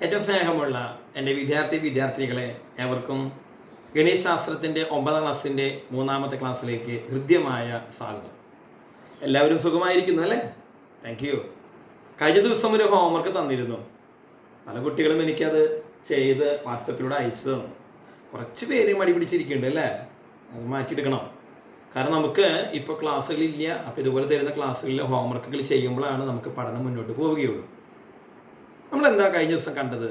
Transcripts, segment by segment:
ഏറ്റവും സ്നേഹമുള്ള എൻ്റെ വിദ്യാർത്ഥിനികളെ ഏവർക്കും ഗണിതശാസ്ത്രത്തിൻ്റെ 9ാം ക്ലാസ്സിൻ്റെ 3ാമത്തെ ക്ലാസ്സിലേക്ക് ഹൃദ്യമായ സ്വാഗതം. എല്ലാവരും സുഖമായിരിക്കുന്നു അല്ലേ? Thank you. കഴിഞ്ഞ ദിവസം ഒരു ഹോംവർക്ക് തന്നിരുന്നു. പല കുട്ടികളും എനിക്കത് ചെയ്ത് വാട്സപ്പിലൂടെ അയച്ചു തന്നു. കുറച്ച് പേര് മടി പിടിച്ചിരിക്കുന്നുണ്ട് അല്ലേ? അത് മാറ്റിയെടുക്കണം. കാരണം നമുക്ക് ഇപ്പോൾ ക്ലാസ്സുകളില്ല. അപ്പോൾ ഇതുപോലെ തരുന്ന ക്ലാസ്സുകളിൽ ഹോംവർക്കുകൾ ചെയ്യുമ്പോഴാണ് നമുക്ക് പഠനം മുന്നോട്ട് പോവുകയുള്ളൂ. നമ്മളെന്താ കഴിഞ്ഞ ദിവസം കണ്ടത്?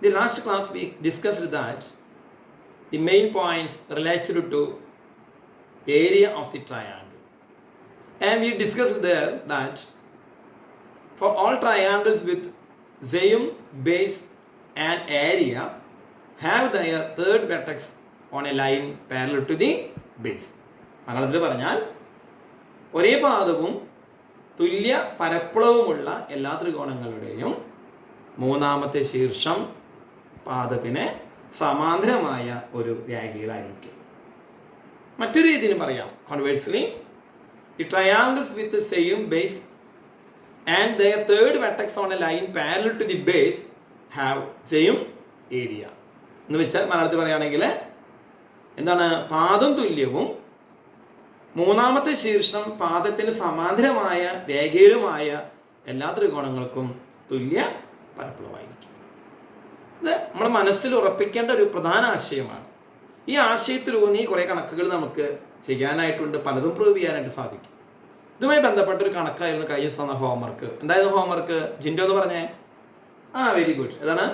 The last class we discussed that the main points related to area of the triangle, and we discussed there that for all triangles with same base and area have their third vertex on a line parallel to the base. മലയാളത്തിൽ പറഞ്ഞാൽ ഒരേ പാദവും തുല്യ പരപ്പളവുമുള്ള എല്ലാ ത്രികോണങ്ങളുടെയും മൂന്നാമത്തെ ശീർഷം പാദത്തിന് സമാന്തരമായ ഒരു രേഖയിലായിരിക്കും. മറ്റൊരു രീതിയിലും പറയാം. Conversely, the triangles with same base and their third vertex on a line parallel to the base have same area. എന്ന് വെച്ചാൽ മലയാളത്തിൽ പറയുകയാണെങ്കിൽ എന്താണ്? പാദം തുല്യവും മൂന്നാമത്തെ ശീർഷം പാദത്തിന് സമാന്തരമായ രേഖയിലുമായ എല്ലാ ത്രികോണങ്ങൾക്കും തുല്യ പരപ്പളവായിരിക്കും. ഇത് നമ്മുടെ മനസ്സിൽ ഉറപ്പിക്കേണ്ട ഒരു പ്രധാന ആശയമാണ്. ഈ ആശയത്തിലൂന്നി കുറേ കണക്കുകൾ നമുക്ക് ചെയ്യാനായിട്ടുണ്ട്, പലതും പ്രൂവ് ചെയ്യാനായിട്ട് സാധിക്കും. ഇതുമായി ബന്ധപ്പെട്ടൊരു കണക്കായിരുന്നു കഴിഞ്ഞ ദിവസം ഹോംവർക്ക്. എന്തായിരുന്നു ഹോംവർക്ക്? ജിൻഡോ എന്ന് പറഞ്ഞേ. Very good. ഏതാണ്?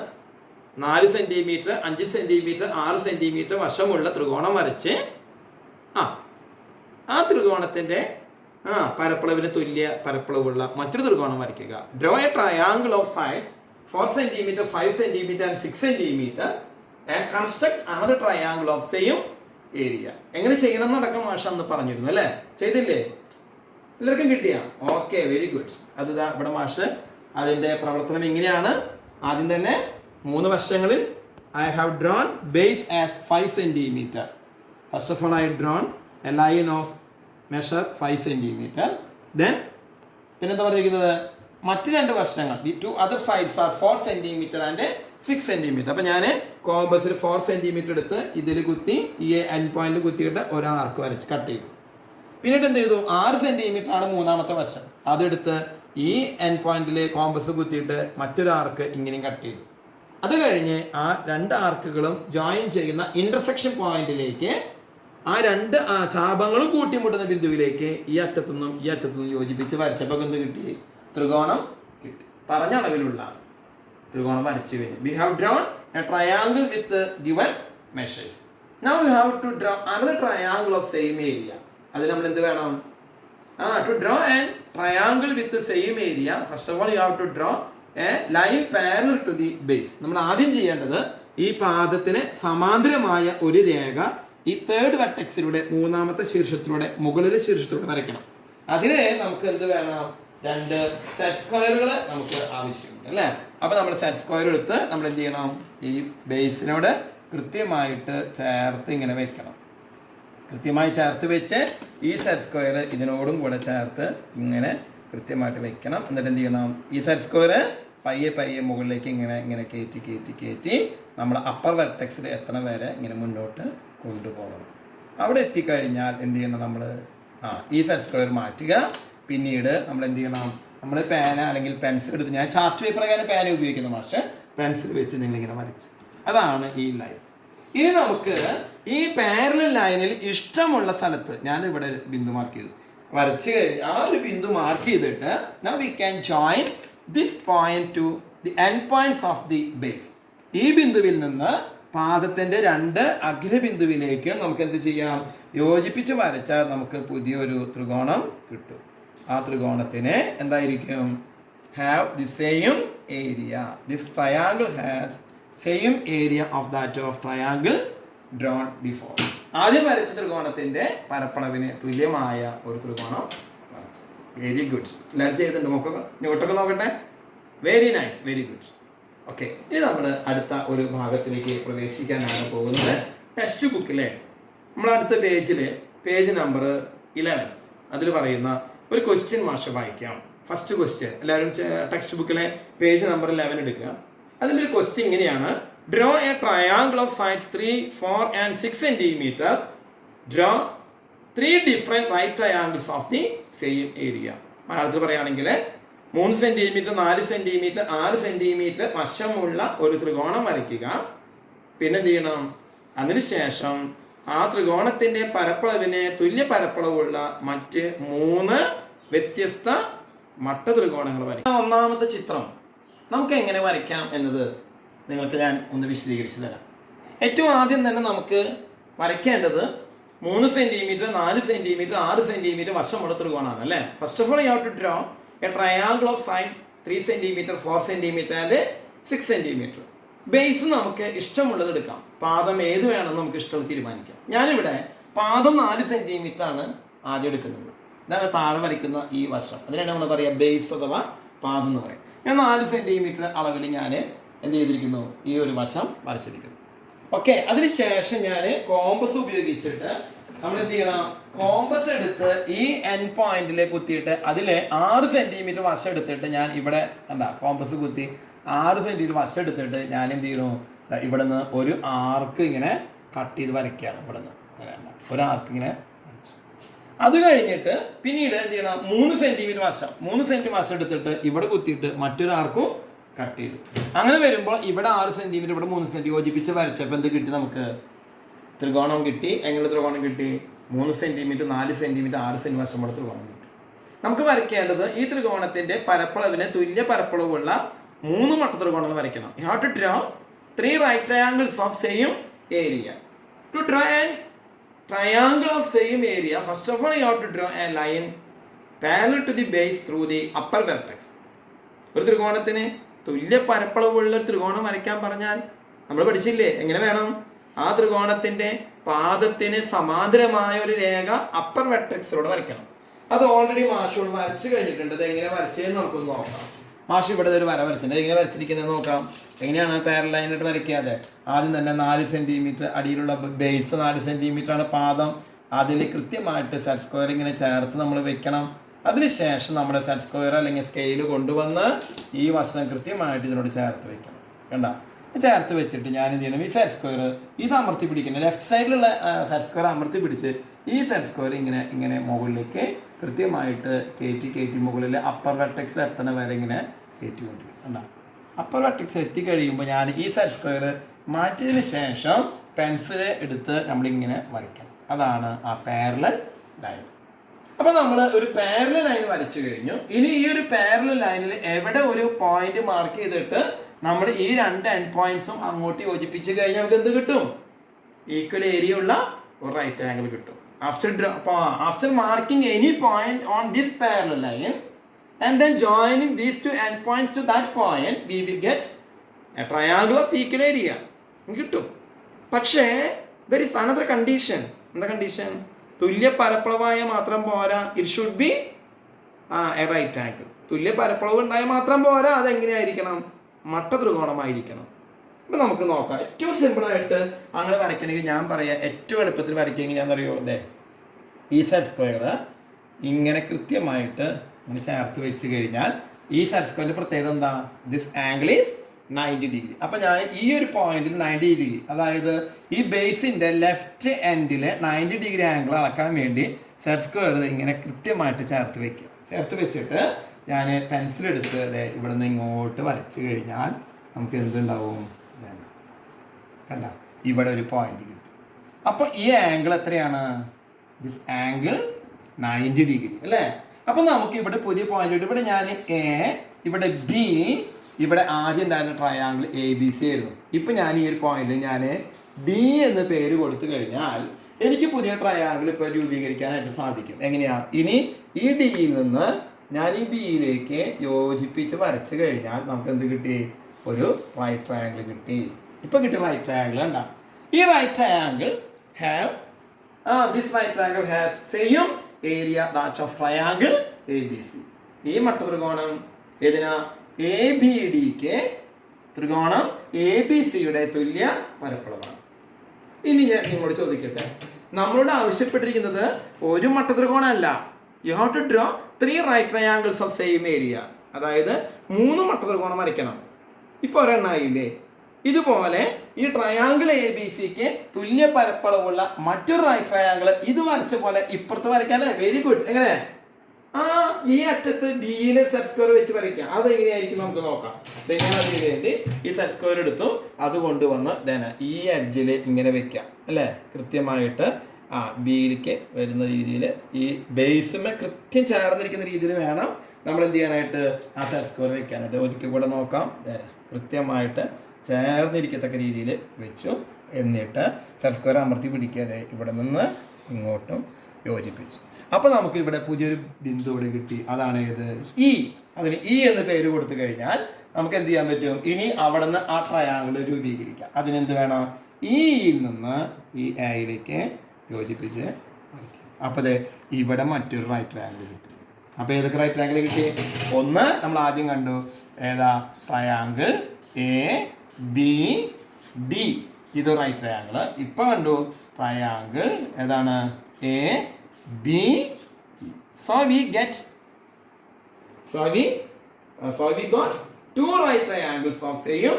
4 സെൻറ്റിമീറ്റർ, 5 സെൻറ്റിമീറ്റർ, 6 സെൻറ്റിമീറ്റർ വശമുള്ള ത്രികോണം വരച്ച് ആ ത്രികോണത്തിൻ്റെ പരപ്പളവിന് തുല്യ പരപ്പളവുള്ള മറ്റൊരു ത്രികോണം വരയ്ക്കുക. Draw a triangle of side 4 cm, 5 cm and 6 cm and construct another triangle of same area. എങ്ങനെ ചെയ്യണം എന്നടക്കം മാഷ അന്ന് പറഞ്ഞിരുന്നു അല്ലേ? ചെയ്തില്ലേ? എല്ലാവർക്കും കിട്ടിയ? Okay, very good. അത് ഇവിടെ മാഷ് അതിൻ്റെ പ്രവർത്തനം ഇങ്ങനെയാണ്. ആദ്യം തന്നെ 3 വശങ്ങളിൽ I have drawn base as 5 cm. First of all I have drawn a line of measure 5 cm. Then പിന്നെന്താ പറഞ്ഞിരിക്കുന്നത്? മറ്റ് 2 വശങ്ങൾ, the 2 other sides are 4 cm and 6 cm. അപ്പം ഞാൻ കോമ്പസിൽ 4 cm എടുത്ത് ഇതിൽ കുത്തി ഈ എൻഡ് പോയിന്റ് കുത്തിയിട്ട് ഒരു ആർക്ക് വരച്ച് കട്ട് ചെയ്തു. പിന്നീട് എന്ത് ചെയ്തു? 6 cm ആണ് മൂന്നാമത്തെ വശം. അതെടുത്ത് ഈ എൻഡ് പോയിന്റിൽ കോമ്പസ് കുത്തിയിട്ട് മറ്റൊരു ആർക്ക് ഇങ്ങനെയും കട്ട് ചെയ്തു. അത് കഴിഞ്ഞ് ആ 2 ആർക്കുകളും ജോയിൻ ചെയ്യുന്ന ഇൻ്റർസെക്ഷൻ പോയിന്റിലേക്ക് ആ 2 ചാപങ്ങളും കൂട്ടിമുട്ടുന്ന ബിന്ദുവിലേക്ക് ഈ അറ്റത്തുനിന്നും ഈ അറ്റത്തുനിന്നും യോജിപ്പിച്ച് വരച്ചപ്പോൾ എന്ത് കിട്ടി? ത്രികോണം കിട്ടി. പറഞ്ഞ അളവിലുള്ള ത്രികോണം വരച്ചു കഴിഞ്ഞു. We have drawn a triangle with given measures. Now we have to draw another triangle of same area. അതിൽ നമ്മൾ എന്ത് വേണം? To draw a triangle with same area, first of all you have to draw a line parallel to the base. നമ്മൾ ആദ്യം ചെയ്യേണ്ടത് ഈ പാദത്തിന് സമാന്തരമായ ഒരു രേഖ ഈ തേർഡ് വെർട്ടെക്സിലൂടെ മൂന്നാമത്തെ ശീർഷത്തിലൂടെ മുകളിലെ ശീർഷത്തിലൂടെ വരയ്ക്കണം. അതിന് നമുക്ക് എന്ത് വേണം? 2 സെറ്റ് സ്ക്വയറുകൾ നമുക്ക് ആവശ്യമുണ്ട് അല്ലേ? അപ്പോൾ നമ്മൾ സെറ്റ് സ്ക്വയർ എടുത്ത് നമ്മൾ എന്ത് ചെയ്യണം? ഈ ബേസിനോട് കൃത്യമായിട്ട് ചേർത്ത് ഇങ്ങനെ വെക്കണം. കൃത്യമായി ചേർത്ത് വെച്ച് ഈ സെറ്റ് സ്ക്വയർ ഇതിനോടും കൂടെ ചേർത്ത് ഇങ്ങനെ കൃത്യമായിട്ട് വെക്കണം. എന്നിട്ട് എന്ത് ചെയ്യണം? ഈ സെറ്റ് സ്ക്വയർ പയ്യെ മുകളിലേക്ക് ഇങ്ങനെ കയറ്റി നമ്മൾ അപ്പർ വെർട്ടെക്സിൽ എത്തണ വരെ ഇങ്ങനെ മുന്നോട്ട് കൊണ്ടുപോകണം. അവിടെ എത്തിക്കഴിഞ്ഞാൽ എന്ത് ചെയ്യണം? നമ്മൾ ഈ സെറ്റ് സ്ക്വയർ മാറ്റുക. പിന്നീട് നമ്മൾ എന്ത് ചെയ്യണം? നമ്മൾ പേന അല്ലെങ്കിൽ പെൻസിൽ എടുത്ത്, ഞാൻ ചാർട്ട് പേപ്പറൊക്കെ പേന ഉപയോഗിക്കുന്നു, പക്ഷേ പെൻസിൽ വെച്ച് നിങ്ങളിങ്ങനെ വരച്ചു. അതാണ് ഈ ലൈൻ. ഇനി നമുക്ക് ഈ പാരലൽ ലൈനിൽ ഇഷ്ടമുള്ള സ്ഥലത്ത് ഞാൻ ഇവിടെ ഒരു ബിന്ദു മാർക്ക് ചെയ്തു. വരച്ച് കഴിഞ്ഞ് ആ ഒരു ബിന്ദു മാർക്ക് ചെയ്തിട്ട് now we can join this point to the end points of the base. ഈ ബിന്ദുവിൽ നിന്ന് പാദത്തിൻ്റെ 2 അഗ്രബിന്ദുവിലേക്ക് നമുക്ക് എന്ത് ചെയ്യാം? യോജിപ്പിച്ച് വരച്ചാൽ നമുക്ക് പുതിയൊരു ത്രികോണം കിട്ടും. ആ ത്രികോണത്തിന് എന്തായിരിക്കും? Have the same area. This triangle has same area of that of triangle drone before. ആദ്യം വരച്ച ത്രികോണത്തിൻ്റെ പരപ്പളവിന് തുല്യമായ ഒരു ത്രികോണം വരച്ചു. Very good. എല്ലാവരും ചെയ്തിട്ടുണ്ട്. നോട്ടൊക്കെ നോക്കട്ടെ. Very nice, very good. Okay, ഇനി നമ്മൾ അടുത്ത ഒരു ഭാഗത്തിലേക്ക് പ്രവേശിക്കാനാണ് പോകുന്നത്. ടെക്സ്റ്റ് ബുക്കിലെ നമ്മൾ അടുത്ത പേജ് നമ്പർ 11 അതിൽ പറയുന്ന ഒരു ക്വസ്റ്റ്യൻ മാഷ് വായിക്കാം. ഫസ്റ്റ് ക്വസ്റ്റ്യൻ എല്ലാവരും ടെക്സ്റ്റ് ബുക്കിലെ പേജ് നമ്പർ 11 എടുക്കുക. അതിൻ്റെ ഒരു ക്വസ്റ്റ്യൻ ഇങ്ങനെയാണ്, draw a triangle of sides 3, 4 and 6 centimetre. Draw 3 different right triangles of the same area. മലയാളത്തിൽ പറയുകയാണെങ്കിൽ 3 സെന്റിമീറ്റർ, 4 സെന്റിമീറ്റർ, 6 സെന്റിമീറ്റർ വശമുള്ള ഒരു ത്രികോണം വരയ്ക്കുക. പിന്നെ എന്ത് ചെയ്യണം, അതിനുശേഷം ആ ത്രികോണത്തിന്റെ പരപ്പളവിന് തുല്യ പരപ്പളവുള്ള മറ്റ് 3 വ്യത്യസ്ത മട്ട ത്രികോണങ്ങൾ വരയ്ക്കാം. ഒന്നാമത്തെ ചിത്രം നമുക്ക് എങ്ങനെ വരയ്ക്കാം എന്നത് നിങ്ങൾക്ക് ഞാൻ ഒന്ന് വിശദീകരിച്ചു തരാം. ഏറ്റവും ആദ്യം തന്നെ നമുക്ക് വരയ്ക്കേണ്ടത് 3 സെന്റിമീറ്റർ, 4 സെന്റിമീറ്റർ, 6 സെന്റിമീറ്റർ വശമുള്ള ത്രികോണമാണ് അല്ലേ. First of all you have to draw a triangle of sides 3 centimetre, 4 centimetre and 6 centimetre. Base നമുക്ക് ഇഷ്ടമുള്ളത് എടുക്കാം. പാദം ഏത് വേണമെന്ന് നമുക്ക് ഇഷ്ടമുള്ളത് തീരുമാനിക്കാം. ഞാനിവിടെ പാദം 4 സെന്റിമീറ്റർ ആണ് ആദ്യം എടുക്കുന്നത്. ഇതാണ് താഴെ വരയ്ക്കുന്ന ഈ വശം. അതിനാണ് നമ്മൾ പറയുക ബേസ് അഥവാ പാദം എന്ന് പറയും. ഞാൻ 4 സെന്റിമീറ്റർ അളവിൽ ഞാൻ എന്ത് ചെയ്തിരിക്കുന്നു, ഈ ഒരു വശം വരച്ചിരിക്കുന്നു. ഓക്കെ, അതിനുശേഷം ഞാൻ കോമ്പസ് ഉപയോഗിച്ചിട്ട് നമ്മൾ എന്ത് ചെയ്യണം, കോമ്പസ് എടുത്ത് ഈ എൻ പോയിന്റിൽ കുത്തിയിട്ട് അതിൽ 6 സെന്റിമീറ്റർ വശം എടുത്തിട്ട് ഞാൻ ഇവിടെ കോമ്പസ് കുത്തി 6 സെന്റിമീറ്റർ വശം എടുത്തിട്ട് ഞാൻ എന്ത് ചെയ്യുന്നു, ഇവിടെ നിന്ന് ഒരു ആർക്ക് ഇങ്ങനെ കട്ട് ചെയ്ത് വരയ്ക്കുകയാണ്. ഇവിടെ നിന്ന് അങ്ങനെ ഒരു ആർക്ക് ഇങ്ങനെ വരച്ചു. അത് കഴിഞ്ഞിട്ട് പിന്നീട് എന്ത് ചെയ്യണം, 3 സെന്റിമീറ്റർ വശം എടുത്തിട്ട് ഇവിടെ കുത്തിയിട്ട് മറ്റൊരു ആർക്കും കട്ട് ചെയ്തു. അങ്ങനെ വരുമ്പോൾ ഇവിടെ 6 സെന്റിമീറ്റർ, ഇവിടെ 3 സെന്റിമീറ്റർ യോജിപ്പിച്ച് വരച്ചപ്പോൾ എന്ത് കിട്ടി, നമുക്ക് ത്രികോണം കിട്ടി. എങ്ങനെ ത്രികോണം കിട്ടി, 3 സെന്റിമീറ്റർ, 4 സെന്റിമീറ്റർ, 6 സെന്റിമീറ്റർ വശമുള്ള ത്രികോണം കിട്ടി. നമുക്ക് വരയ്ക്കേണ്ടത് ഈ ത്രികോണത്തിന്റെ പരപ്പളവിന് തുല്യ പരപ്പളവുള്ള 3 മട്ട ത്രികോണങ്ങൾ വരയ്ക്കണം. You have to draw 3 right triangles of same area. To draw an triangle of same area, first of all you have to draw a line parallel to the base through the upper vertex. ഒരു ത്രികോണത്തിന് തുല്യ പരപ്പളവുള്ള ത്രികോണം വരയ്ക്കാൻ പറഞ്ഞാൽ നമ്മൾ പഠിച്ചില്ലേ എങ്ങനെ വേണം, ആ ത്രികോണത്തിന്റെ പാദത്തിന് സമാന്തരമായ ഒരു രേഖ അപ്പർ വെർട്ടെക്സിലൂടെ വരയ്ക്കണം. അത് ഓൾറെഡി മാഷോട് വരച്ചു കഴിഞ്ഞിട്ടുണ്ട്. അത് എങ്ങനെ വരച്ചതെന്ന് നമുക്കൊന്ന് നോക്കാം. മാഷ് ഇവിടെ ഒരു വര വരച്ചിട്ടുണ്ട്. എങ്ങനെ വരച്ചിരിക്കുന്നത് നോക്കാം. എങ്ങനെയാണ് പാരലൈനായിട്ട് വരയ്ക്കാതെ ആദ്യം തന്നെ 4 സെന്റിമീറ്റർ അടിയിലുള്ള ബേസ്, 4 സെന്റിമീറ്റർ ആണ് പാദം. അതിൽ കൃത്യമായിട്ട് സെറ്റ് സ്ക്വയർ ഇങ്ങനെ ചേർത്ത് നമ്മൾ വെക്കണം. അതിനുശേഷം നമ്മുടെ സെറ്റ് സ്ക്വയർ അല്ലെങ്കിൽ സ്കെയിൽ കൊണ്ടുവന്ന് ഈ വശം കൃത്യമായിട്ട് ഇതിനോട് ചേർത്ത് വെക്കണം. കണ്ട, ചേർത്ത് വെച്ചിട്ട് ഞാൻ എന്ത് ചെയ്യണം, ഈ സെറ്റ് സ്ക്വയർ ഇത് അമർത്തി പിടിക്കണം. ലെഫ്റ്റ് സൈഡിലുള്ള സെറ്റ് സ്ക്വയർ അമർത്തി പിടിച്ച് ഈ സെറ്റ് സ്ക്വയർ ഇങ്ങനെ മുകളിലേക്ക് കൃത്യമായിട്ട് കയറ്റി മുകളിൽ അപ്പർ വെർട്ടെക്സിൽ എത്തണ വരെ ഇങ്ങനെ കയറ്റി കൊണ്ടുവരും. കണ്ട, അപ്പർ വെർട്ടെക്സിൽ എത്തിക്കഴിയുമ്പോൾ ഞാൻ ഈ സെറ്റ് സ്ക്വയർ മാറ്റിയതിന് ശേഷം പെൻസിൽ എടുത്ത് നമ്മളിങ്ങനെ വരയ്ക്കണം. അതാണ് ആ പാരലൽ ലൈൻ. അപ്പോൾ നമ്മൾ ഒരു പാരലൽ ലൈൻ വരച്ചു കഴിഞ്ഞു. ഇനി ഈ ഒരു പാരലൽ ലൈനിൽ എവിടെ ഒരു പോയിന്റ് മാർക്ക് ചെയ്തിട്ട് നമ്മൾ ഈ 2 എൻഡ് പോയിന്റ്സും അങ്ങോട്ട് യോജിപ്പിച്ച് കഴിഞ്ഞാൽ നമുക്ക് എന്ത് കിട്ടും, ഈക്വൽ ഏരിയ ഉള്ള ഒരു റൈറ്റ് ആംഗിൾ കിട്ടും. After marking any point on this parallel line and then joining these 2 end points to that point, we will get a triangle of equal area. കിട്ടും. പക്ഷേ there is another condition. എന്താ condition? തുല്യ പരപ്പളവായ മാത്രം പോരാ, it should be a right angle. തുല്യ പരപ്പളവ് ഉണ്ടായാൽ മാത്രം പോരാ, അതെങ്ങനെയായിരിക്കണം, മട്ട ത്രികോണമായിരിക്കണം. ഇപ്പം നമുക്ക് നോക്കാം. ഏറ്റവും സിമ്പിളായിട്ട് അങ്ങനെ വരയ്ക്കണമെങ്കിൽ ഞാൻ പറയാം, ഏറ്റവും എളുപ്പത്തിൽ വരയ്ക്കുക എങ്ങനെയാണെന്നറിയോ, അതെ ഈ സെറ്റ് സ്ക്വയർ ഇങ്ങനെ കൃത്യമായിട്ട് ഇങ്ങനെ ചേർത്ത് വെച്ച് കഴിഞ്ഞാൽ ഈ സെറ്റ് സ്ക്വയറിൻ്റെ പ്രത്യേകത എന്താ, ദിസ് ആംഗിൾ ഈസ് 90 ഡിഗ്രി. അപ്പം ഞാൻ ഈ ഒരു പോയിന്റിൽ 90 ഡിഗ്രി, അതായത് ഈ ബേസിൻ്റെ ലെഫ്റ്റ് എൻഡിൽ 90 ഡിഗ്രി ആംഗിൾ അളക്കാൻ വേണ്ടി സെറ്റ് സ്ക്വയർ ഇങ്ങനെ കൃത്യമായിട്ട് ചേർത്ത് വെക്കുക. ചേർത്ത് വെച്ചിട്ട് ഞാൻ പെൻസിലെടുത്ത് അതെ ഇവിടെ നിന്ന് ഇങ്ങോട്ട് വരച്ച് കഴിഞ്ഞാൽ നമുക്ക് എന്തുണ്ടാവും, കണ്ട ഇവിടെ ഒരു പോയിന്റ് കിട്ടും. അപ്പോൾ ഈ ആംഗിൾ എത്രയാണ്, ദിസ് ആംഗിൾ 90 ഡിഗ്രി അല്ലേ. അപ്പോൾ നമുക്ക് ഇവിടെ പുതിയ പോയിന്റ് കിട്ടും. ഇവിടെ ഞാൻ എ, ഇവിടെ ബി, ഇവിടെ ആദ്യം ഉണ്ടായിരുന്ന ട്രയാംഗിൾ ABC ആയിരുന്നു. ഇപ്പം ഞാൻ ഈ ഒരു പോയിന്റിൽ ഞാൻ ഡി എന്ന് പേര് കൊടുത്തു കഴിഞ്ഞാൽ എനിക്ക് പുതിയ ട്രയാംഗിൾ ഇപ്പോൾ രൂപീകരിക്കാനായിട്ട് സാധിക്കും. എങ്ങനെയാ, ഇനി ഈ ഡിയിൽ നിന്ന് ഞാൻ ഈ ബിയിലേക്ക് യോജിപ്പിച്ച് വരച്ച് കഴിഞ്ഞാൽ നമുക്ക് എന്ത് കിട്ടി, ഒരു റൈറ്റ് ട്രയാംഗിൾ കിട്ടി. ഇപ്പം കിട്ടിയ റൈറ്റ് ട്രയാംഗിൾ കണ്ട, ഈ right triangle this right triangle has same area that of triangle ABC. ഈ മട്ട ത്രികോണം ഏതിനാ, ABDക്ക് ത്രികോണം ABCയുടെ തുല്യ പരപ്പളവാണ്. ഇനി ഞാൻ നിങ്ങളോട് ചോദിക്കട്ടെ, നമ്മളോട് ആവശ്യപ്പെട്ടിരിക്കുന്നത് ഒരു മട്ട ത്രികോണമല്ല, you have to draw 3 right triangles of same area. അതായത് 3 മട്ട ത്രികോണം വരയ്ക്കണം. ഇപ്പോൾ ഒരെണ്ണായില്ലേ. ഇതുപോലെ ഈ ട്രയാങ്കിൾ എ ബി സിക്ക് തുല്യ പരപ്പളവുള്ള മറ്റൊരു റൈറ്റ് ട്രയാങ്കിൾ ഇത് വരച്ച പോലെ ഇപ്പുറത്ത് വരയ്ക്കാല്ലേ. Very good. എങ്ങനെ? ഈ അറ്റത്ത് ബിയിലെ സെറ്റ് സ്ക്വയർ വെച്ച് വരയ്ക്കാം. അത് എങ്ങനെയായിരിക്കും നമുക്ക് നോക്കാം. ഞാൻ അതിന് വേണ്ടി ഈ സെറ്റ് സ്ക്വയർ എടുത്തു, അത് കൊണ്ടുവന്ന് ഈ എഡ്ജിൽ ഇങ്ങനെ വെക്കാം അല്ലേ. കൃത്യമായിട്ട് ബിയിലേക്ക് വരുന്ന രീതിയിൽ ഈ ബേസുമേ കൃത്യം ചേർന്നിരിക്കുന്ന രീതിയിൽ വേണം നമ്മൾ എന്ത് ചെയ്യാനായിട്ട് ആ സെറ്റ് സ്ക്വയർ വെക്കാനായിട്ട്. ഒരിക്കൽ കൂടെ നോക്കാം. കൃത്യമായിട്ട് ചേർന്നിരിക്കത്തക്ക രീതിയിൽ വെച്ചു. എന്നിട്ട് സെറ്റ് സ്ക്വയർ അമർത്തി പിടിക്കാതെ ഇവിടെ നിന്ന് ഇങ്ങോട്ടും യോജിപ്പിച്ചു. അപ്പോൾ നമുക്ക് ഇവിടെ പുതിയൊരു ബിന്ദു ഇവിടെ കിട്ടി. അതാണ് ഏത്? ഇ. അതിന് ഇ എന്ന് പേര് കൊടുത്തു കഴിഞ്ഞാൽ നമുക്ക് എന്ത് ചെയ്യാൻ പറ്റും? ഇനി അവിടെ നിന്ന് ആ ട്രയാങ്കിൾ രൂപീകരിക്കാം. അതിനെന്ത് വേണം? ഇയിൽ നിന്ന് ഈ എയിലേക്ക് യോജിപ്പിച്ച് വരയ്ക്കാം. അപ്പോൾ ഇവിടെ മറ്റൊരു റൈറ്റ് ട്രയാങ്കിൾ കിട്ടി. അപ്പോൾ ഏതൊക്കെ റൈറ്റ് ട്രയാങ്കിൾ കിട്ടി? ഒന്ന് നമ്മൾ ആദ്യം കണ്ടു, ഏതാ? Triangle A B D. ഇത് റൈറ്റ് ട്രയാങ്കിൾ. ഇപ്പം കണ്ടു ട്രയാങ്കിൾ ഏതാണ്? A B. So we got two right triangles of same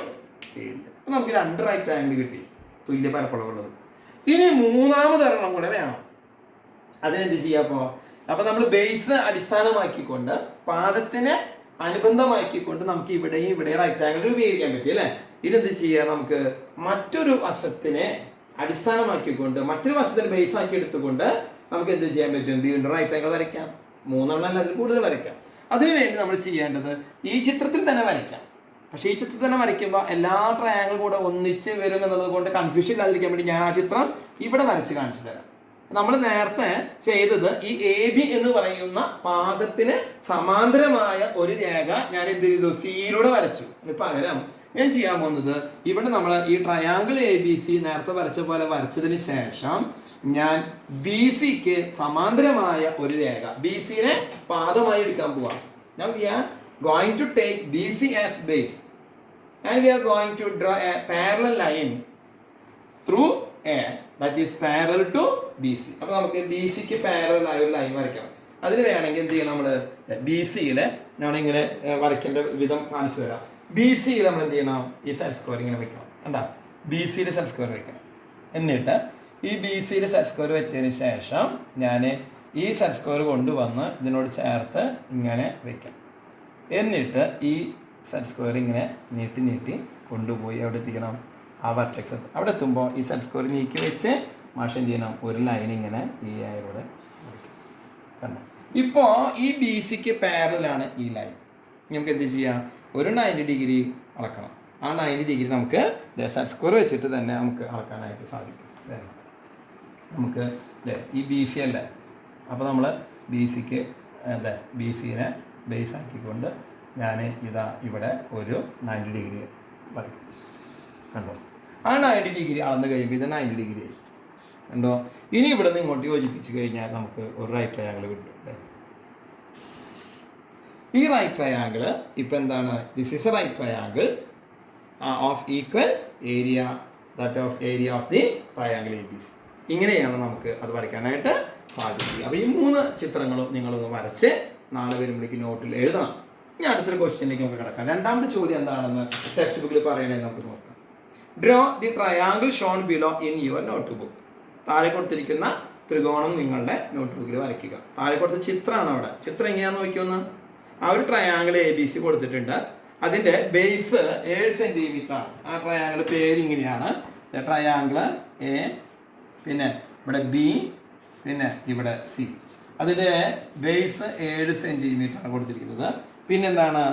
area. അപ്പോൾ നമുക്ക് രണ്ട് റൈറ്റ് ട്രയാങ്കിൾ കിട്ടി, തുല്യ പരപ്പളവുള്ളത്. ഇനി മൂന്നാമതൊരെണ്ണം കൂടെ വേണം. അതിനെന്ത് ചെയ്യാം? അപ്പോൾ നമ്മൾ ബേസ് അടിസ്ഥാനമാക്കിക്കൊണ്ട് പാദത്തിനെ അനുബന്ധമാക്കിക്കൊണ്ട് നമുക്ക് ഇവിടെയും ഇവിടെ റൈറ്റ് ട്രയാങ്കിൾ രൂപീകരിക്കാൻ പറ്റും അല്ലേ. ഇതെന്ത് ചെയ്യുക? നമുക്ക് മറ്റൊരു വശത്തിനെ അടിസ്ഥാനമാക്കിക്കൊണ്ട് മറ്റൊരു വശത്തിന് ബേസ് ആക്കി എടുത്തുകൊണ്ട് നമുക്ക് എന്ത് ചെയ്യാൻ പറ്റും? വീണ്ടും റൈറ്റ് ട്രയാങ്കിൾ വരയ്ക്കാം. മൂന്നെണ്ണം അല്ല, അതിൽ കൂടുതൽ വരയ്ക്കാം. അതിനുവേണ്ടി നമ്മൾ ചെയ്യേണ്ടത് ഈ ചിത്രത്തിൽ തന്നെ വരയ്ക്കാം. പക്ഷേ ഈ ചിത്രത്തിൽ തന്നെ വരയ്ക്കുമ്പോൾ എല്ലാ ട്രയാങ്കിളും കൂടെ ഒന്നിച്ച് വരും എന്നുള്ളത് കൊണ്ട് കൺഫ്യൂഷൻ ഇല്ലാതിരിക്കാൻ വേണ്ടി ഞാൻ ആ ചിത്രം ഇവിടെ വരച്ച് കാണിച്ചു തരാം. നമ്മൾ നേരത്തെ ചെയ്തത് ഈ എ ബി എന്ന് പറയുന്ന പാദത്തിന് സമാന്തരമായ ഒരു രേഖ ഞാൻ എന്ത് ചെയ്തു? സിയിലൂടെ വരച്ചു. പകരം ഞാൻ ചെയ്യാൻ പോകുന്നത് ഇവിടെ നമ്മൾ ഈ ട്രയാങ്കിൾ എ ബി സി നേരത്തെ വരച്ച പോലെ വരച്ചതിന് ശേഷം ഞാൻ ബി സിക്ക് സമാന്തരമായ ഒരു രേഖ ബി സിനെ പാദമായി എടുക്കാൻ പോവാം. Now we are going to take BC as base and we are going to draw a parallel line through A that is parallel to BC. അപ്പോൾ നമുക്ക് ബി സിക്ക് പാരലൽ ആയ ഒരു ലൈൻ വരയ്ക്കണം. അതിന് വേണമെങ്കിൽ എന്ത് ചെയ്യണം? നമ്മൾ ബി സിയിലെ ഞാനിങ്ങനെ വരയ്ക്കേണ്ട വിധം കാണിച്ചു തരാം. ബി സിയിൽ നമ്മൾ എന്ത് ചെയ്യണം? ഈ സെറ്റ് സ്ക്വയർ ഇങ്ങനെ വെക്കണം. എന്താ? ബി സിയിൽ സെറ്റ് സ്ക്വയർ വെക്കണം. എന്നിട്ട് ഈ ബി സിയിൽ സെറ്റ് സ്ക്വയർ വെച്ചതിന് ശേഷം ഞാൻ ഈ സെറ്റ് സ്ക്വയർ കൊണ്ടുവന്ന് ഇതിനോട് ചേർത്ത് ഇങ്ങനെ വെക്കാം. എന്നിട്ട് ഈ സെറ്റ് സ്ക്വയർ ഇങ്ങനെ നീട്ടി നീട്ടി കൊണ്ടുപോയി എവിടെ എത്തിക്കണം? ആ വെർട്ടെക്സ് എത്തും. അവിടെ എത്തുമ്പോൾ ഈ സെറ്റ് സ്ക്വയർ നീക്കി വെച്ച് മാഷം ചെയ്യണം, ഒരു ലൈൻ ഇങ്ങനെ ഈ ആയിലൂടെ കണ്ട. ഇപ്പോൾ ഈ ബി സിക്ക് പാരലാണ് ഈ ലൈൻ. നമുക്ക് എന്ത് ചെയ്യാം? ഒരു 90 ഡിഗ്രി അളക്കണം. ആ 90 ഡിഗ്രി നമുക്ക് സെറ്റ് സ്ക്വയർ വെച്ചിട്ട് തന്നെ നമുക്ക് അളക്കാനായിട്ട് സാധിക്കും. നമുക്ക് ഈ ബി സി അല്ലേ. അപ്പോൾ നമ്മൾ ബി സിക്ക് ബി സിനെ ബേസ് ആക്കിക്കൊണ്ട് ഞാൻ ഇതാ ഇവിടെ ഒരു 90 ഡിഗ്രി വരയ്ക്കും. കണ്ടോ? ആ 90 ഡിഗ്രി അളന്ന് കഴിയുമ്പോൾ ഇത് 90 ഡിഗ്രി ആയി. കണ്ടോ? ഇനി ഇവിടെ നിന്ന് ഇങ്ങോട്ട് യോജിപ്പിച്ച് കഴിഞ്ഞാൽ നമുക്ക് ഒരു റൈറ്റ് ട്രയാങ്കിൾ കിട്ടും. ഈ റൈറ്റ് ട്രയാങ്കിൾ ഇപ്പം എന്താണ്? This is a right triangle of equal area that of area of the triangle A B C. ഇങ്ങനെയാണ് നമുക്ക് അത് വരയ്ക്കാനായിട്ട് സാധിക്കുക. അപ്പോൾ ഈ 3 ചിത്രങ്ങളും നിങ്ങളൊന്ന് വരച്ച് നാളെ വരുമ്പോഴേക്ക് നോട്ടിൽ എഴുതണം. ഇനി അടുത്തൊരു ക്വസ്റ്റ്യനിലേക്ക് നമുക്ക് കിടക്കാം. രണ്ടാമത്തെ ചോദ്യം എന്താണെന്ന് ടെക്സ്റ്റ് ബുക്കിൽ പറയണേന്ന് നമുക്ക് നോക്കാം. Draw the triangle Sean below in your note book. താഴെ കൊടുത്തിരിക്കുന്ന ത്രികോണം നിങ്ങളുടെ നോട്ട് ബുക്കിൽ വരയ്ക്കുക. താഴെ കൊടുത്ത ചിത്രമാണ് അവിടെ. ചിത്രം എങ്ങനെയാണെന്ന് നോക്കിയൊന്ന്. ആ ഒരു ട്രയാങ്കിൾ എ ബി സി കൊടുത്തിട്ടുണ്ട്. അതിൻ്റെ ബേസ് 7 സെൻറ്റിമീറ്റർ ആണ്. ആ ട്രയാങ്കിൾ പേര് ഇങ്ങനെയാണ്. ട്രയാങ്കിൾ എ, പിന്നെ ഇവിടെ ബി, പിന്നെ ഇവിടെ സി. അതിൻ്റെ ബേസ് 7 സെൻറ്റിമീറ്റർ ആണ് കൊടുത്തിരിക്കുന്നത്. പിന്നെന്താണ്?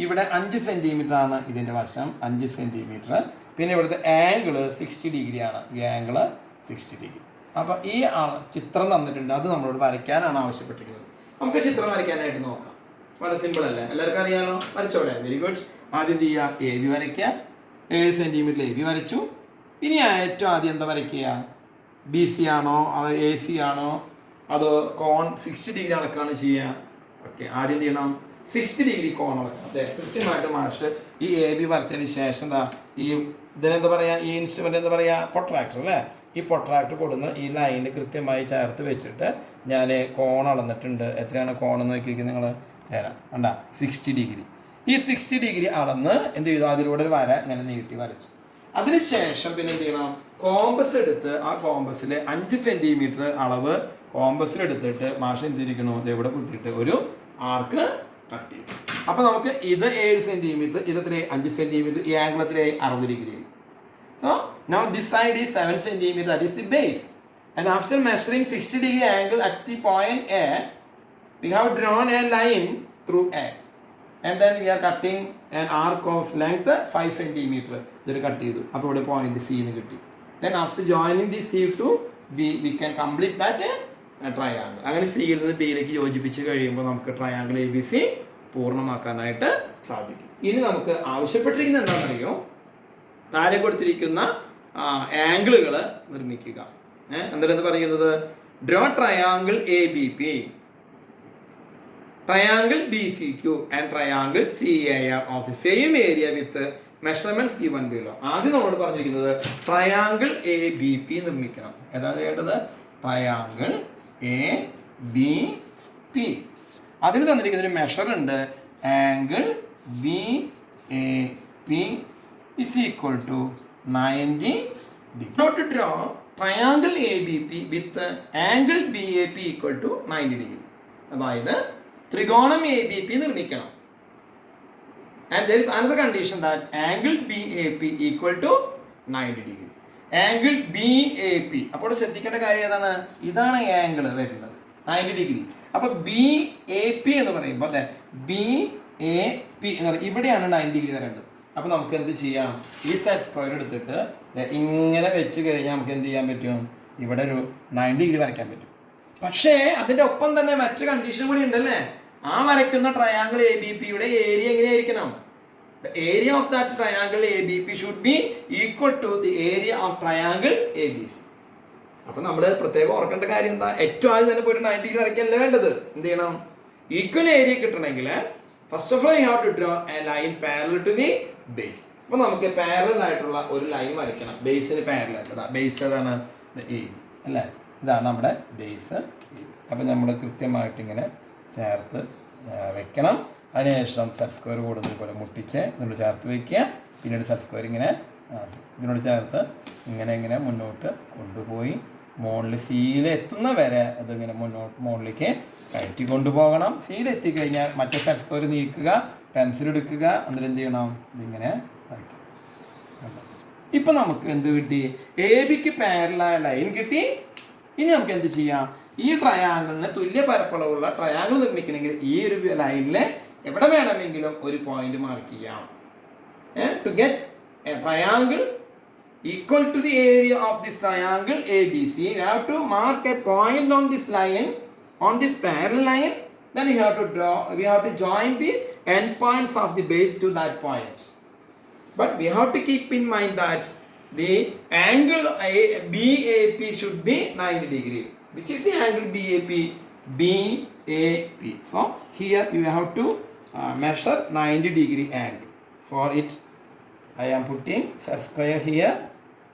ഇവിടെ 5 സെൻറ്റിമീറ്റർ ആണ് ഇതിൻ്റെ വശം, 5 സെൻറ്റിമീറ്റർ. പിന്നെ ഇവിടുത്തെ ആംഗിൾ 60 ഡിഗ്രിയാണ്. ഈ ആംഗിൾ 60 ഡിഗ്രി. അപ്പോൾ ഈ ചിത്രം തന്നിട്ടുണ്ട്, അത് നമ്മളോട് വരയ്ക്കാനാണ് ആവശ്യപ്പെട്ടിരിക്കുന്നത്. നമുക്ക് ചിത്രം വരയ്ക്കാനായിട്ട് നോക്കാം. വളരെ സിമ്പിൾ അല്ലേ? എല്ലാവർക്കും അറിയാമല്ലോ. വരച്ചോടെ? Very good. ആദ്യം എന്ത് ചെയ്യുക? എ ബി വരയ്ക്കുക. 7 സെൻറ്റിമീറ്റർ എ ബി വരച്ചു. ഇനി ഏറ്റവും ആദ്യം എന്താ വരയ്ക്കുക? ബി സി ആണോ അതോ എ സി ആണോ അതോ കോൺ 60 ഡിഗ്രി അളക്കാണ് ചെയ്യുക? ഓക്കെ, ആദ്യം എന്ത് ചെയ്യണം? 60 ഡിഗ്രി കോൺ അളക്കണം. അതെ, കൃത്യമായിട്ട് മാഷ് ഈ എ ബി വരച്ചതിന് ശേഷം എന്താ ഈ ഇതിനെന്താ പറയുക? ഈ ഇൻസ്ട്രുമെൻ്റ് എന്താ പറയുക? പൊട്രാക്ടർ അല്ലേ? ഈ പൊട്രാക്ടർ കൊടുന്ന് ഈ ലൈനിൽ കൃത്യമായി ചേർത്ത് വെച്ചിട്ട് ഞാൻ കോൺ അളന്നിട്ടുണ്ട്. എത്രയാണ് കോൺ എന്ന് നോക്കിയിരിക്കുന്നത് നിങ്ങൾ? കണ്ട 60 ഡിഗ്രി. ഈ 60 ഡിഗ്രി അളന്ന് എന്ത് ചെയ്തു, അതിലൂടെ ഒരു വര ഇങ്ങനെ നീട്ടി വരച്ചു. അതിനുശേഷം പിന്നെ എന്ത് ചെയ്യണം, കോമ്പസ് എടുത്ത് ആ കോമ്പസിൽ 5 സെന്റിമീറ്റർ അളവ് കോമ്പസിൽ എടുത്തിട്ട് മാഷ് എന്തിരിക്കണോ ഇതെവിടെ കുത്തിയിട്ട് ഒരു ആർക്ക് കട്ട് ചെയ്യും. അപ്പൊ നമുക്ക് ഇത് 7 സെന്റിമീറ്റർ, ഇത് എത്ര 5 സെന്റിമീറ്റർ, ഈ ആംഗിൾ എത്ര 60 degree. So now this side is 7 centimeter, that is the base. And after measuring 60 degree angle at the point A, we have drawn a line through A. And then we are cutting an arc of length 5 centimeter. This cut ചെയ്തു. അപ്പോൾ ഇവിടെ point C എന്ന് കിട്ടി. Then after joining the C to B, we can complete that triangle. അങ്ങനെ C യിൽ നിന്ന് B യിലേക്ക് യോജിപ്പിച്ച് കഴിയുമ്പോൾ നമുക്ക് ട്രയാങ്കിൾ ABC പൂർണ്ണമാക്കാനായിട്ട് സാധിക്കും. ഇനി നമുക്ക് ആവശ്യപ്പെട്ടിരിക്കുന്നത് എന്താണെന്നറിയോ, താഴെ കൊടുത്തിരിക്കുന്ന ആംഗിളുകൾ നിർമ്മിക്കുക. എന്താണ് പറയുന്നത്, draw triangle A B P, triangle B C Q and triangle C A R of the same area with measurements given below. ആദ്യം നമ്മളോട് പറഞ്ഞിരിക്കുന്നത് ട്രയാങ്കിൾ എ ബി പി നിർമ്മിക്കണം. ഏതാണ് ചെയ്യേണ്ടത്, ട്രയാങ്കിൾ എ ബി പി. അതിന് തന്നിരിക്കുന്ന ഒരു മെഷർ ഉണ്ട്, angle B A P is equal to 90 degree. Now to draw triangle ABP with angle BAP equal to 90 degree. അതായത് ത്രികോണം ABP നിർമ്മിക്കണം. And there is another condition that angle BAP equal to 90 degree. Angle BAP. അപ്പോൾ ശ്രദ്ധിക്കേണ്ട കാര്യം ഏതാണ്, ഇതാണ് angle വരുന്നത് 90 degree. അപ്പോൾ BAP എന്ന് പറയുമ്പോൾ BAP എന്ന് പറയുന്നത് ഇവിടെയാണ് 90 ഡിഗ്രി വരേണ്ടത്. അപ്പോൾ നമുക്ക് എന്ത് ചെയ്യാം, ഈ സെറ്റ് സ്ക്വയർ എടുത്തിട്ട് ഇങ്ങനെ വെച്ച് കഴിഞ്ഞാൽ നമുക്ക് എന്ത് ചെയ്യാൻ പറ്റും, ഇവിടെ ഒരു 90 ഡിഗ്രി വരയ്ക്കാൻ പറ്റും. പക്ഷേ അതിൻ്റെ ഒപ്പം തന്നെ മറ്റൊരു കണ്ടീഷൻ കൂടി ഉണ്ടല്ലേ, ആ വരയ്ക്കുന്ന ട്രയാങ്കിൾ എ ബി പിയുടെ ഏരിയ എങ്ങനെയായിരിക്കണം, the area of that triangle A B P should be equal to the area of triangle A B C. അപ്പം നമ്മൾ പ്രത്യേകം ഓർക്കേണ്ട കാര്യം എന്താ, ഏറ്റവും ആദ്യം തന്നെ പോയിട്ട് 90 ഡിഗ്രി വരയ്ക്കല്ല വേണ്ടത്. എന്ത് ചെയ്യണം, ഈക്വൽ ഏരിയ കിട്ടണമെങ്കിൽ first of all you have to draw a line parallel to the base. അപ്പോൾ നമുക്ക് പാരലൽ ആയിട്ടുള്ള ഒരു ലൈൻ വരയ്ക്കണം, ബേസിന് പാരലൽ ആയിട്ട്. ബേസ് ഏതാണ്, എ ബി അല്ലേ, ഇതാണ് നമ്മുടെ ബേസ് എ ബി. അപ്പോൾ നമ്മൾ കൃത്യമായിട്ട് ഇങ്ങനെ ചേർത്ത് വെക്കണം. അതിനുശേഷം സെറ്റ് സ്ക്വയർ കൂടുന്നത് പോലെ മുട്ടിച്ച് ഇതിനോട് ചേർത്ത് വയ്ക്കുക. പിന്നീട് സെറ്റ് സ്ക്വയർ ഇങ്ങനെ ഇതിനോട് ചേർത്ത് ഇങ്ങനെ മുന്നോട്ട് കൊണ്ടുപോയി മുകളിൽ സിയിലെത്തുന്ന വരെ അതിങ്ങനെ മുകളിലേക്ക് കയറ്റി കൊണ്ടുപോകണം. സിയിലെത്തിക്കഴിഞ്ഞാൽ മറ്റേ സെറ്റ് സ്ക്വയർ നീക്കുക, പെൻസിൽ എടുക്കുക, എന്നിട്ട് എന്ത് ചെയ്യണം, ഇതിങ്ങനെ വരയ്ക്കും. ഇപ്പം നമുക്ക് എന്ത് കിട്ടി, എ ബിക്ക് പാരലൽ ലൈൻ കിട്ടി. ഇനി നമുക്ക് എന്ത് ചെയ്യാം, ഈ ട്രയാങ്കിളിന് തുല്യ പരപ്പളവുള്ള ട്രയാങ്കിൾ നിർമ്മിക്കണമെങ്കിൽ ഈ ഒരു ലൈനിൽ എവിടെ വേണമെങ്കിലും ഒരു പോയിന്റ് മാർക്ക് ചെയ്യാം. To get a triangle equal to the area of this triangle ABC, you have to mark a point on this line, on this parallel line. Then we have to join the end points of the base to that point. But we have to keep in mind that the angle BAP should be 90 degree. Which is the angle BAP? BAP. So here you have to measure 90 degree angle. For it I am putting set square here,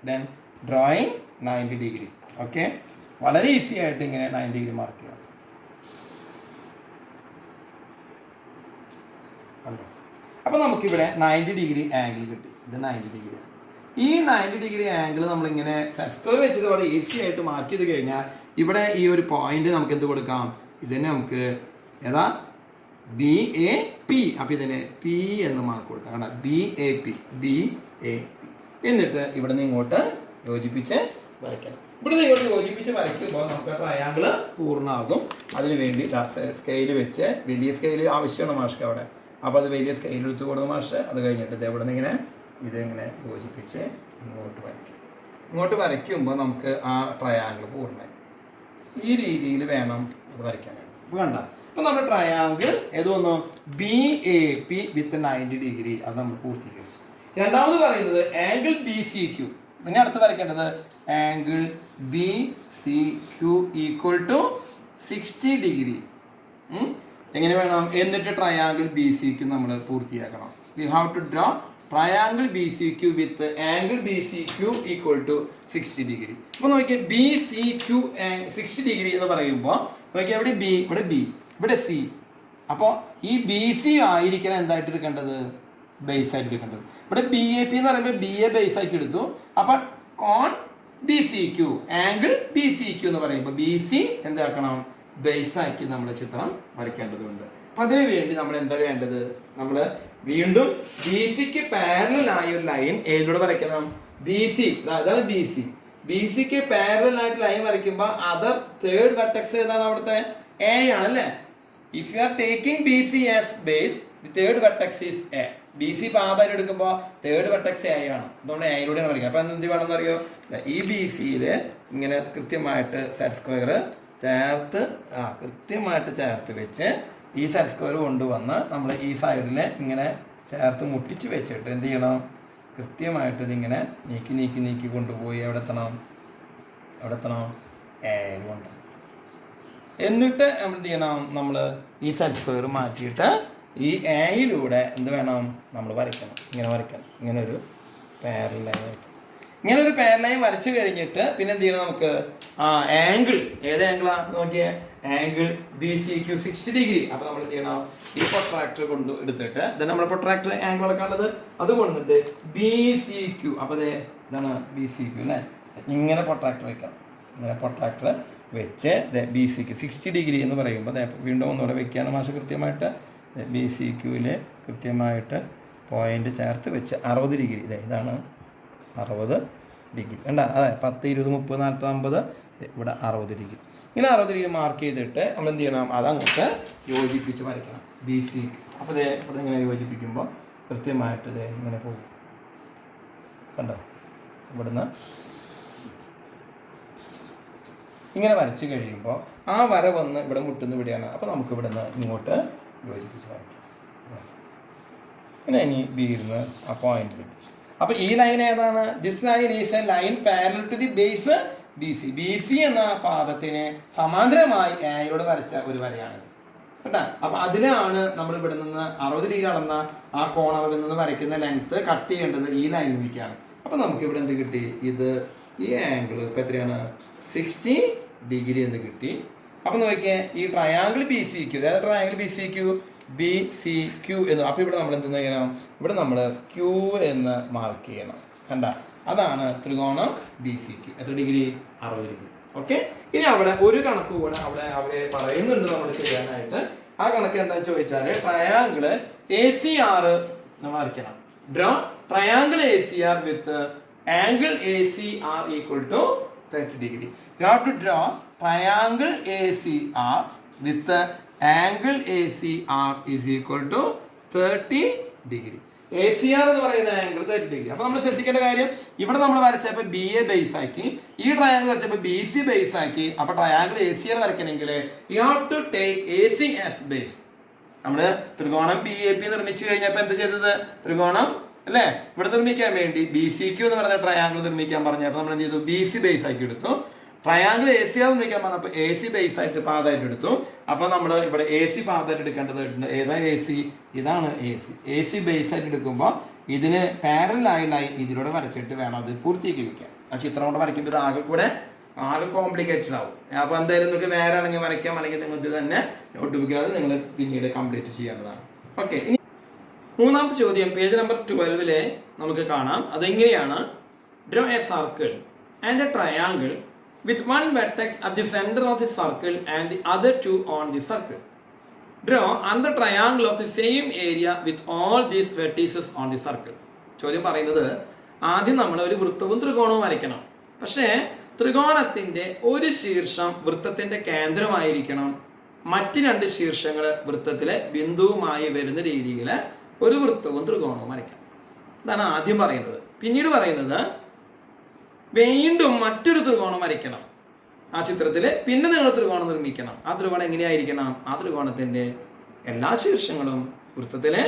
then drawing 90 degree. Okay, വളരെ easy ആയിട്ട് ഇങ്ങനെ 90 degree mark ചെയ്യാം. അപ്പോൾ നമുക്കിവിടെ 90 degree angle കിട്ടി. ഇത് 90 degree. ഈ 90 degree angle നമ്മളിങ്ങനെ സെറ്റ് സ്ക്വയർ വെച്ചിട്ട് വളരെ ഈസി ആയിട്ട് മാർക്ക് ചെയ്ത് കഴിഞ്ഞാൽ ഇവിടെ ഈ ഒരു പോയിന്റ് നമുക്ക് എന്ത് കൊടുക്കാം, ഇതിനെ നമുക്ക് ഏതാ BAP. അപ്പോൾ ഇതിന് P എന്ന് മാർക്ക് കൊടുക്കാം. കണ്ട BAP. എന്നിട്ട് ഇവിടെ നിന്ന് ഇങ്ങോട്ട് യോജിപ്പിച്ച് വരയ്ക്കണം. ഇവിടെ നിന്ന് ഇങ്ങോട്ട് യോജിപ്പിച്ച് വരയ്ക്കുമ്പോൾ നമുക്ക് ട്രയാങ്കിൾ പൂർണ്ണമാകും. അതിനുവേണ്ടി സ്കെയിൽ വെച്ച്, വലിയ സ്കെയിൽ ആവശ്യമാണ് മാഷ്ക്ക് അവിടെ. അപ്പോൾ അത് വലിയ സ്കെയിൽ എടുത്ത് കൊടുക്കും മാഷ്. അത് കഴിഞ്ഞിട്ട് ഇത് ഇവിടെ നിന്ന് ഇതിങ്ങനെ യോജിപ്പിച്ച് ഇങ്ങോട്ട് വരയ്ക്കും. ഇങ്ങോട്ട് വരയ്ക്കുമ്പോൾ നമുക്ക് ആ ട്രയാങ്കിൾ പൂർണ്ണമായി ഈ രീതിയിൽ വേണം അത് വരയ്ക്കാനായിട്ട്. ഇപ്പോൾ കണ്ട, അപ്പോൾ നമ്മുടെ ട്രയാങ്കിൾ ഏത് വന്നു, BAP വിത്ത് 90 ഡിഗ്രി. അത് നമ്മൾ പൂർത്തീകരിച്ചു. രണ്ടാമത് പറയുന്നത് ആംഗിൾ BCQ. പിന്നെ അടുത്ത് വരയ്ക്കേണ്ടത് angle BCQ equal to 60 degree. എങ്ങനെ വേണം, എന്നിട്ട് ട്രയാങ്കിൾ BCQ നമ്മൾ പൂർത്തിയാക്കണം. We have to draw triangle BCQ with angle BCQ equal to 60 degree. അപ്പോൾ നോക്കിയാൽ BCQ 60 ഡിഗ്രി എന്ന് പറയുമ്പോൾ നോക്കിയാൽ ഇവിടെ B, ഇവിടെ B, ഇവിടെ C. അപ്പോൾ ഈ ബി സി ആയിരിക്കണം എന്തായിട്ട് എടുക്കേണ്ടത്, ബേസ് ആയിട്ട് എടുക്കേണ്ടത്. ഇവിടെ ബി എ പി എന്ന് പറയുമ്പോൾ ബി എ ബേസ് ആക്കി എടുത്തു. അപ്പം കോൺ B C Q, angle B C Q എന്ന് പറയുമ്പോൾ ബി സി എന്താക്കണം, ബേസ് ആക്കി നമ്മൾ ചിത്രം വരയ്ക്കേണ്ടതുണ്ട്. അപ്പം അതിനു വേണ്ടി നമ്മൾ എന്താ വേണ്ടത്, നമ്മൾ വീണ്ടും ബി സിക്ക് പാരലൽ ഒരു ലൈൻ ഏതിലൂടെ വരയ്ക്കണം, ബി സി, അതാണ് ബി സി. ബി സിക്ക് പാരലൽ ആയിട്ട് ലൈൻ വരയ്ക്കുമ്പോൾ അതർ തേർഡ് വെർട്ടെക്സ് ഏതാണ്, അവിടുത്തെ എ ആണല്ലേ. If you are taking B C as base, the third vertex is A. B C പാതായിട്ട് എടുക്കുമ്പോൾ തേർഡ് വെർട്ടെക്സ് എ ആണ്, അതുകൊണ്ട് എയിലൂടെയാണ് വരയ്ക്കുക. അപ്പം എന്ത് വേണമെന്ന് അറിയോ, ഈ ബി സിയിൽ ഇങ്ങനെ കൃത്യമായിട്ട് സെറ്റ് സ്ക്വയർ ചേർത്ത് കൃത്യമായിട്ട് ചേർത്ത് വെച്ച് ഈ സെറ്റ് സ്ക്വയർ കൊണ്ടുവന്ന് നമ്മൾ ഈ സൈഡിൽ ഇങ്ങനെ ചേർത്ത് മുട്ടിച്ച് വെച്ചിട്ട് എന്ത് ചെയ്യണം, കൃത്യമായിട്ട് ഇതിങ്ങനെ നീക്കി നീക്കി നീക്കി കൊണ്ടുപോയി എവിടെ എത്തണം എയിൽ കൊണ്ടുപോകണം. എന്നിട്ട് എന്ത് ചെയ്യണം, നമ്മൾ ഈ സെറ്റ് സ്ക്വയർ മാറ്റിയിട്ട് ഈ എയിലൂടെ എന്ത് വേണം, നമ്മൾ വരയ്ക്കണം. ഇങ്ങനെ ഒരു പാരലൽ ലൈൻ വരയ്ക്കണം. ഇങ്ങനെ ഒരു പാരലൽ ലൈൻ വരച്ച് കഴിഞ്ഞിട്ട് പിന്നെ എന്ത് ചെയ്യണം, നമുക്ക് ആംഗിൾ, ഏത് ആംഗിളാണ് നോക്കിയേ, angle B C Q 60 degree. അപ്പോൾ നമ്മൾ എന്ത് ചെയ്യണം, ഈ പ്രൊട്രാക്ടർ കൊണ്ട് എടുത്തിട്ട് ഇത് നമ്മുടെ പ്രൊട്രാക്ടർ ആംഗിൾ ഉള്ളത് അത് കൊണ്ടുവന്നിട്ട് ബി സി ക്യു, അപ്പോൾ ഇതാണ് ബി സി ക്യു അല്ലേ. ഇങ്ങനെ പ്രൊട്രാക്ടർ വെക്കണം. ഇങ്ങനെ പ്രൊട്രാക്ടർ വെച്ച് ബി സി ക്യു 60 ഡിഗ്രി എന്ന് പറയുമ്പോൾ വീണ്ടും ഒന്നുകൂടെ വെക്കുകയാണ് മാഷ് കൃത്യമായിട്ട്. ബി സി ക്യുവിൽ കൃത്യമായിട്ട് പോയിന്റ് ചേർത്ത് വെച്ച് 60 ഡിഗ്രി, ഇതാണ് 60 ഡിഗ്രി കണ്ട, അതെ 10, 20, 30, 40, 50, ഇവിടെ 60 ഡിഗ്രി. ഇങ്ങനെ 60 ഡിഗ്രി മാർക്ക് ചെയ്തിട്ട് നമ്മൾ എന്ത് ചെയ്യണം, അതങ്ങോട്ട് യോജിപ്പിച്ച് വരയ്ക്കണം ബി സി ക്യു. അപ്പോൾ ഇവിടെ ഇങ്ങനെ യോജിപ്പിക്കുമ്പോൾ കൃത്യമായിട്ട് ഇങ്ങനെ പോകും കണ്ടോ. ഇവിടുന്ന് ഇങ്ങനെ വരച്ച് കഴിയുമ്പോൾ ആ വര വന്ന് ഇവിടെ മുട്ടുന്ന ഇവിടെയാണ്. അപ്പോൾ നമുക്ക് ഇവിടെ നിന്ന് ഇങ്ങോട്ട് യോജിപ്പിച്ച് വരയ്ക്കാം. പിന്നെ ഇനി ബി ഇരുന്ന് ആ പോയിന്റിലേക്ക്. അപ്പോൾ ഈ ലൈൻ ഏതാണ്, this line is a line parallel to the base B C. B C എന്ന പാദത്തിന് സമാന്തരമായി എയോട് വരച്ച ഒരു വരയാണ് കേട്ടോ. അപ്പോൾ അതിലാണ് നമ്മൾ ഇവിടെ നിന്ന് 60 ഡിഗ്രി അളന്ന ആ കോണളവിൽ നിന്ന് വരയ്ക്കുന്ന ലെങ്ത് കട്ട് ചെയ്യേണ്ടത് ഈ ലൈനിലേക്കാണ്. അപ്പോൾ നമുക്ക് ഇവിടെ എന്ത് കിട്ടി, ഈ ആംഗിൾ ഇപ്പോൾ എത്രയാണ്, 60 ഡിഗ്രി എന്ന് കിട്ടി. അപ്പം നോക്കിയേ, ഈ ട്രയാങ്കിൾ ബി സി ക്യു, അതായത് ട്രയാങ്കിൾ ബി സി ക്യു എന്ന്. അപ്പോൾ ഇവിടെ നമ്മൾ എന്ത് ചെയ്യണം, ഇവിടെ നമ്മൾ ക്യൂ എന്ന് മാർക്ക് ചെയ്യണം കണ്ട. അതാണ് ത്രികോണം ബി സി ക്യു. എത്ര ഡിഗ്രി, 60 ഡിഗ്രി. ഓക്കെ. ഇനി അവിടെ ഒരു കണക്ക് കൂടെ അവരെ പറയുന്നുണ്ട് നമ്മൾ ചെയ്യാനായിട്ട്. ആ കണക്ക് എന്താണെന്ന് ചോദിച്ചാൽ ട്രയാങ്കിൾ എ സി ആർ നമ്മൾ വരയ്ക്കണം. Draw triangle A C R with angle A C R equal to 30 degree. You have to draw triangle ACR with angle ACR is equal to 30 degree. ACR എന്ന് പറയുന്ന angle 30 degree. അപ്പോൾ നമ്മൾ ശ്രദ്ധിക്കേണ്ട കാര്യം, ഇവിടെ നമ്മൾ വരച്ചപ്പോൾ ബി എ ബേസ് ആക്കി, ഈ ട്രയാങ്കിൾ വരച്ചപ്പോൾ ബി സി ബേസ് ആക്കി. അപ്പോൾ ട്രയാങ്കിൾ എ സി ആർ വരയ്ക്കണമെങ്കിൽ you have to take A C as base. നമ്മൾ ത്രികോണം ബി എ പി നിർമ്മിച്ചു കഴിഞ്ഞപ്പോൾ എന്താ ചെയ്തത്, ത്രികോണം അല്ലേ ഇവിടെ നിർമ്മിക്കാൻ വേണ്ടി ബി സി ക്യു എന്ന് പറഞ്ഞ ട്രയാങ്കിൾ നിർമ്മിക്കാൻ പറഞ്ഞപ്പോൾ നമ്മൾ എന്ത് ചെയ്തു, ബി സി ബേസ് ആക്കി എടുത്തു. ട്രയാങ്കിൾ എ സി ആർ നിർമ്മിക്കാൻ പറഞ്ഞപ്പോൾ എ സി ബേസ് ആയിട്ട് പാതമായിട്ട് എടുത്തു. അപ്പോൾ നമ്മൾ ഇവിടെ എ സി പാതമായിട്ട് എടുക്കേണ്ടതുണ്ട്. ഏതാ എ സി, ഇതാണ് A C. A C base ആയിട്ട് എടുക്കുമ്പോൾ ഇതിന് പാരലായി ലൈൻ ഇതിലൂടെ വരച്ചിട്ട് വേണം അത് പൂർത്തിയാക്കി വയ്ക്കാൻ. ആ ചിത്രം കൊണ്ട് വരയ്ക്കുമ്പോൾ ഇത് ആകെ കോംപ്ലിക്കേറ്റഡ് ആവും. അപ്പോൾ എന്തായാലും നിങ്ങൾക്ക് വേറെ ആണെങ്കിൽ വരയ്ക്കാം, അല്ലെങ്കിൽ നിങ്ങൾ ഇത് തന്നെ നോട്ട് ബുക്കിൽ അത് നിങ്ങൾ പിന്നീട് കംപ്ലീറ്റ് ചെയ്യേണ്ടതാണ്. ഓക്കെ. ഇനി മൂന്നാമത്തെ ചോദ്യം പേജ് നമ്പർ 12 നമുക്ക് കാണാം. അതെങ്ങനെയാണ്, draw a circle and a triangle with one vertex at the centre of the circle and the other two on the circle. Draw another triangle of the same area with all these vertices on the circle. ചോദ്യം പറയുന്നത്, ആദ്യം നമ്മൾ ഒരു വൃത്തവും ത്രികോണവും വരയ്ക്കണം. പക്ഷേ ത്രികോണത്തിന്റെ ഒരു ശീർഷം വൃത്തത്തിന്റെ കേന്ദ്രമായിരിക്കണം, മറ്റ് രണ്ട് ശീർഷങ്ങൾ വൃത്തത്തിലെ ബിന്ദുവുമായി വരുന്ന രീതിയിൽ ഒരു വൃത്തവും ത്രികോണവും വരയ്ക്കണം. ഇതാണ് ആദ്യം പറയുന്നത്. പിന്നീട് പറയുന്നത് വീണ്ടും മറ്റൊരു ത്രികോണം വരയ്ക്കണം ആ ചിത്രത്തിൽ. പിന്നെ നിങ്ങൾ ത്രികോണം നിർമ്മിക്കണം. ആ ത്രികോണം എങ്ങനെയായിരിക്കണം, ആ ത്രികോണത്തിന്റെ എല്ലാ ശീർഷങ്ങളും വൃത്തത്തിലെ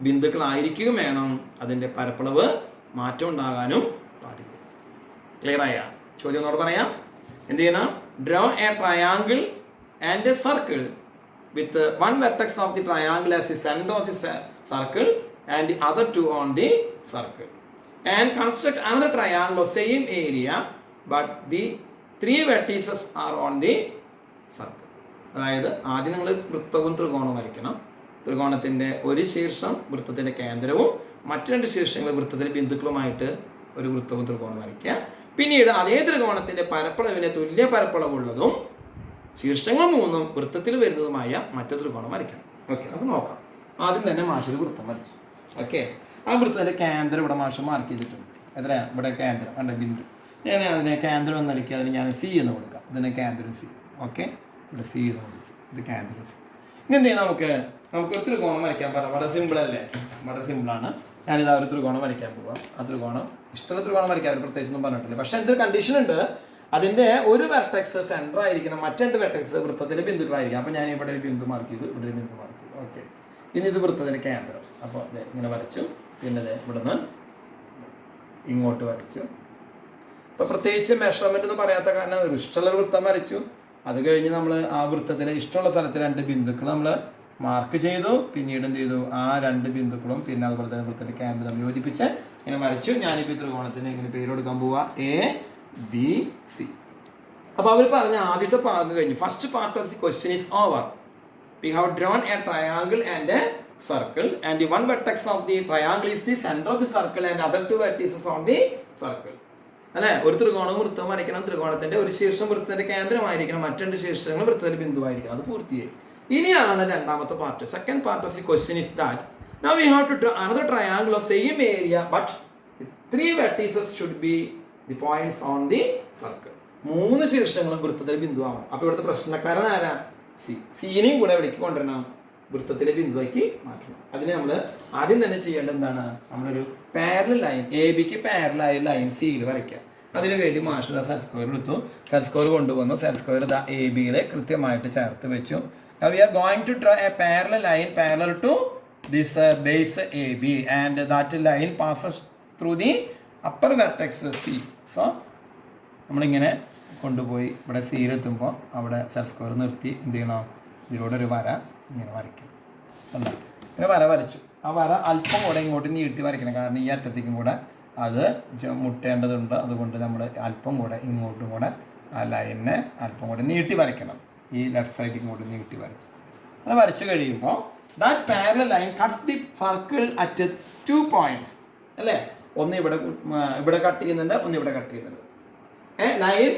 ബിന്ദുക്കളായിരിക്കുകയും വേണം. അതിന്റെ പരപ്പളവ് മാറ്റം ഉണ്ടാകാനും പാടില്ല. ക്ലിയർ ആയ ചോദ്യം ഒന്നോട് പറയാം. എന്ത് ചെയ്യണം, draw a triangle and A circle with one vertex of the triangle as the center of the circle and the other two on the circle, and construct another triangle of same area but the three vertices are on the circle. അതായത് ആദ്യം നിങ്ങൾ വൃത്തവും ത്രികോണവും വരയ്ക്കണം. ത്രികോണത്തിൻ്റെ ഒരു ശീർഷം വൃത്തത്തിൻ്റെ കേന്ദ്രവും മറ്റു രണ്ട് ശീർഷങ്ങൾ വൃത്തത്തിൻ്റെ ബിന്ദുക്കളുമായിട്ട് ഒരു വൃത്തവും ത്രികോണം വരയ്ക്കുക. പിന്നീട് അതേ ത്രികോണത്തിൻ്റെ പരപ്പളവിന് തുല്യ പരപ്പളവുള്ളതും ശീർഷങ്ങൾ 3 വൃത്തത്തിൽ വരുന്നതുമായ മറ്റൊരു ത്രികോണം വരയ്ക്കാം. ഓക്കെ, നമുക്ക് നോക്കാം. ആദ്യം തന്നെ മാഷ് ഒരു വൃത്തം വരച്ചു. ഓക്കെ, ആ വൃത്തത്തിൻ്റെ കേന്ദ്രം ഇവിടെ മാഷ് മാർക്ക് ചെയ്തിട്ടുണ്ട്. എത്രയാ ഇവിടെ കേന്ദ്രം കണ്ട ബിന്ദു. ഞാൻ അതിനെ കേന്ദ്രം എന്ന് നൽകി അതിന് ഞാൻ സി എന്ന് കൊടുക്കാം. ഇതിനെ കേന്ദ്രം സി. ഓക്കെ, ഇവിടെ സി എന്ന് കൊടുക്കും. ഇത് കേന്ദ്രം സി. ഇനി എന്ത് ചെയ്യാം, നമുക്കൊരു ത്രികോണം വരയ്ക്കാൻ പറയാം. വളരെ സിമ്പിൾ അല്ലേ? വളരെ സിമ്പിളാണ്. ഞാനിത് ഒരു ത്രികോണം വരയ്ക്കാൻ പോവാം. ആ ത്രികോണം ഇഷ്ടമുള്ള ത്രികോണം വരയ്ക്കാൻ അവർ പ്രത്യേകിച്ചൊന്നും പറഞ്ഞിട്ടില്ല. പക്ഷേ എന്തൊരു കണ്ടീഷൻ ഉണ്ട്, അതിൻ്റെ ഒരു വെർട്ടെക്സ് സെൻറ്റർ ആയിരിക്കണം, മറ്റു രണ്ട് വെർട്ടെക്സ് വൃത്തത്തിലെ ബിന്ദുക്കളായിരിക്കും. അപ്പോൾ ഞാൻ ഇവിടെ ഒരു ബിന്ദു മാർക്ക് ചെയ്തു, ഇവിടെ ഒരു ബിന്ദു മാർക്ക് ചെയ്തു. ഓക്കെ, ഇനി ഇത് വൃത്തത്തിൻ്റെ കേന്ദ്രം. അപ്പോൾ അതെ ഇങ്ങനെ വരച്ചു. പിന്നെ അതെ ഇവിടുന്ന് ഇങ്ങോട്ട് വരച്ചു. അപ്പോൾ പ്രത്യേകിച്ച് മെഷർമെൻ്റ് ഒന്നും പറയാത്ത കാരണം ഇഷ്ടമുള്ള വൃത്തം വരച്ചു. അത് കഴിഞ്ഞ് നമ്മൾ ആ വൃത്തത്തിലെ ഇഷ്ടമുള്ള സ്ഥലത്ത് 2 ബിന്ദുക്കൾ നമ്മൾ മാർക്ക് ചെയ്തു. പിന്നീട് എന്ത് ചെയ്തു, ആ 2 ബിന്ദുക്കളും പിന്നെ അതുപോലെ തന്നെ വൃത്തത്തിൻ്റെ കേന്ദ്രം യോജിപ്പിച്ച് ഇങ്ങനെ വരച്ചു. ഞാനിപ്പോൾ ഈ ത്രികോണത്തിന് ഇങ്ങനെ പേര് കൊടുക്കാൻ പോവുക, ABC. അപ്പോൾ അവർ പറഞ്ഞ ആദ്യത്തെ ഭാഗം കഴിഞ്ഞു. First part of the question is over. V have drawn a triangle and A circle and one vertex of the triangle is the centre of the circle and other 2 vertices on the circle. അല്ലേ, ഒരു ത്രികോണവും വൃത്തവും വരയ്ക്കണം. ത്രികോണത്തിന്റെ ഒരു ശീർഷം വൃത്തത്തിന്റെ കേന്ദ്രമായിരിക്കണം, മറ്റു 2 ശീർഷങ്ങൾ വൃത്തത്തിന്റെ ബിന്ദുവായിരിക്കണം. അത് പൂർത്തിയായി. ഇനിയാണ് രണ്ടാമത്തെ part. Second part of the question is that now we have to draw another triangle of same area but 3 vertices should be the points on the circle. 3 ശീർഷങ്ങളും വൃത്തത്തിലെ ബിന്ദു ആവണം. അപ്പോൾ ഇവിടുത്തെ പ്രശ്നക്കാരൻ ആരാ? സീനെയും കൂടെ എവിടേക്ക് കൊണ്ടുവരണം? വൃത്തത്തിലെ ബിന്ദുവാക്കി മാറ്റണം. അതിന് നമ്മൾ ആദ്യം തന്നെ ചെയ്യേണ്ടത് എന്താണ്, നമ്മളൊരു പാരലൽ ലൈൻ AB-ക്ക് പാരലായ ലൈൻ സിയിൽ വരയ്ക്കുക. അതിനു വേണ്ടി മാഷ് സെറ്റ് സ്ക്വയർ എടുത്തു. സെറ്റ് സ്ക്വയർ കൊണ്ടുവന്നു. സെറ്റ് സ്ക്വയർ AB-യിലെ കൃത്യമായിട്ട് ചേർത്ത് വെച്ചു. Now we are going to draw a parallel line parallel to this base AB and that line passes through the upper vertex C. So നമ്മളിങ്ങനെ കൊണ്ടുപോയി ഇവിടെ സിയിലെത്തുമ്പോൾ അവിടെ സെറ്റ് സ്ക്വയർ നിർത്തി എന്ത് ചെയ്യണം, ഇതിലൂടെ ഒരു വര ഇങ്ങനെ വരയ്ക്കണം. എന്താ ഇങ്ങനെ വര വരച്ചു. ആ വര അല്പം കൂടെ ഇങ്ങോട്ട് നീട്ടി വരയ്ക്കണം. കാരണം ഈ അറ്റത്തേക്കും കൂടെ അത് മുട്ടേണ്ടതുണ്ട്. അതുകൊണ്ട് നമ്മൾ അല്പം കൂടെ ഇങ്ങോട്ടും കൂടെ ആ ലൈനിനെ അല്പം കൂടെ നീട്ടി വരയ്ക്കണം. ഈ ലെഫ്റ്റ് സൈഡിൽ കൂടെ നീട്ടി വരച്ചു. അത് വരച്ചു കഴിയുമ്പോൾ that parallel line cuts the circle at 2 points. അല്ലേ, ഒന്ന് ഇവിടെ കട്ട് ചെയ്യുന്നുണ്ട്, ഒന്ന് ഇവിടെ കട്ട് ചെയ്യുന്നുണ്ട്. Line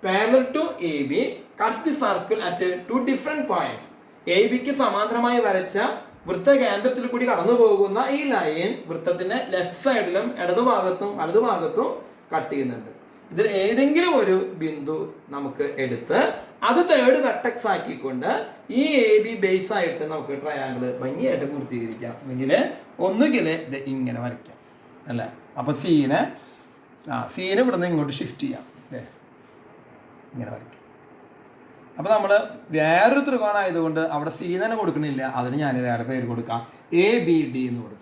parallel to AB cuts the circle at 2 different points. AB-ക്ക് സമാന്തരമായി വരച്ച വൃത്ത കേന്ദ്രത്തിൽ കൂടി കടന്നു പോകുന്ന ഈ ലൈൻ വൃത്തത്തിന്റെ ലെഫ്റ്റ് സൈഡിലും ഇടതുഭാഗത്തും വലതുഭാഗത്തും കട്ട് ചെയ്യുന്നുണ്ട്. ഇതിൽ ഏതെങ്കിലും ഒരു ബിന്ദു നമുക്ക് എടുത്ത് അത് 3rd വെർട്ടെക്സ് ആക്കിക്കൊണ്ട് ഈ AB ബേസ് ആയിട്ട് നമുക്ക് ട്രയാങ്കിൾ ഭംഗിയായിട്ട് പൂർത്തീകരിക്കാം. ഒന്നുകിൽ ഇത് ഇങ്ങനെ വരയ്ക്കാം. അല്ലേ, അപ്പോൾ സീനെ ഇവിടെ നിന്ന് ഇങ്ങോട്ട് ഷിഫ്റ്റ് ചെയ്യാം. ഇങ്ങനെ വരയ്ക്കാം. അപ്പോൾ നമ്മൾ വേറൊരു ത്രികോണം ആയതുകൊണ്ട് അവിടെ സി തന്നെ കൊടുക്കണില്ല. അതിന് ഞാൻ വേറെ പേര് കൊടുക്കാം, ABD എന്ന് കൊടുക്കാം.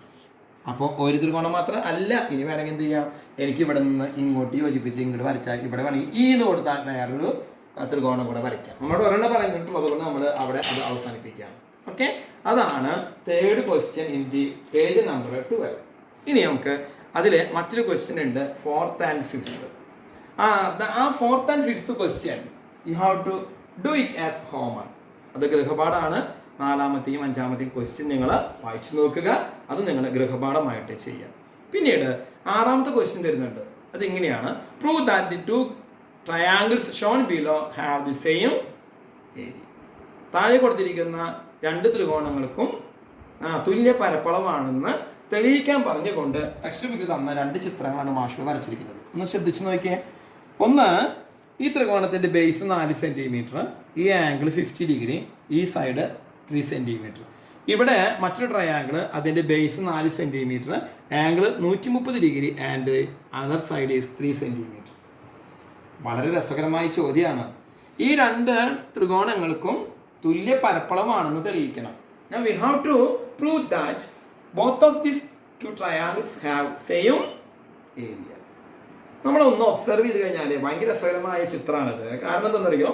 അപ്പോൾ ഒരു ത്രികോണം മാത്രം അല്ല, ഇനി വേണമെങ്കിൽ എന്ത് ചെയ്യാം, എനിക്ക് ഇവിടെ നിന്ന് ഇങ്ങോട്ട് യോജിപ്പിച്ച് ഇങ്ങോട്ട് വരച്ചാൽ ഇവിടെ വേണമെങ്കിൽ E എന്ന് കൊടുത്താൽ വേറൊരു ത്രികോണം കൂടെ വരയ്ക്കാം. നമ്മളോട് ഒരെണ്ണം പറഞ്ഞിട്ടുള്ളത് കൊണ്ട് നമ്മൾ അവിടെ അത് അവസാനിപ്പിക്കുകയാണ്. ഓക്കെ, അതാണ് 3rd question in the page number 12. ഇനി നമുക്ക് അതിൽ മറ്റൊരു ക്വസ്റ്റ്യൻ ഉണ്ട്, 4th and 5th. ആ 4th and 5th question you have to do it as homework. അത് ഗൃഹപാഠമാണ്. 4ാമത്തെയും 5ാമത്തെയും ക്വസ്റ്റ്യൻ നിങ്ങൾ വായിച്ചു നോക്കുക. അത് നിങ്ങൾ ഗൃഹപാഠമായിട്ട് ചെയ്യാം. പിന്നീട് 6ാമത്തെ ക്വസ്റ്റ്യൻ വരുന്നുണ്ട്. അത് ഇങ്ങനെയാണ്, prove that the 2 triangles Sean below have the same area. താഴെ കൊടുത്തിരിക്കുന്ന 2 ത്രികോണങ്ങൾക്കും തുല്യ പരപ്പളവാണെന്ന് തെളിയിക്കാൻ പറഞ്ഞുകൊണ്ട് ടെക്സ്റ്റ് ബുക്കിൽ തന്ന 2 ചിത്രങ്ങളാണ് മാഷ് വരച്ചിരിക്കുന്നത്. ഒന്ന് ശ്രദ്ധിച്ചു നോക്കിയേ. ഒന്ന്, ഈ ത്രികോണത്തിൻ്റെ ബേസ് 4 സെൻറ്റിമീറ്റർ, ഈ ആംഗിൾ 50 ഡിഗ്രി, ഈ സൈഡ് 3 സെൻറ്റിമീറ്റർ. ഇവിടെ മറ്റൊരു ട്രയാങ്കിൾ, അതിൻ്റെ base 4 centimetre, angle 130 degree and another side is 3 centimetre. വളരെ രസകരമായ ചോദ്യമാണ്. ഈ 2 ത്രികോണങ്ങൾക്കും തുല്യ പരപ്പളവാണെന്ന് തെളിയിക്കണം. Now we have to prove that both of these 2 triangles have same area. നമ്മളൊന്ന് ഒബ്സർവ് ചെയ്ത് കഴിഞ്ഞാൽ ഭയങ്കര രസകരമായ ചിത്രമാണിത്. കാരണം എന്താണെന്നറിയോ,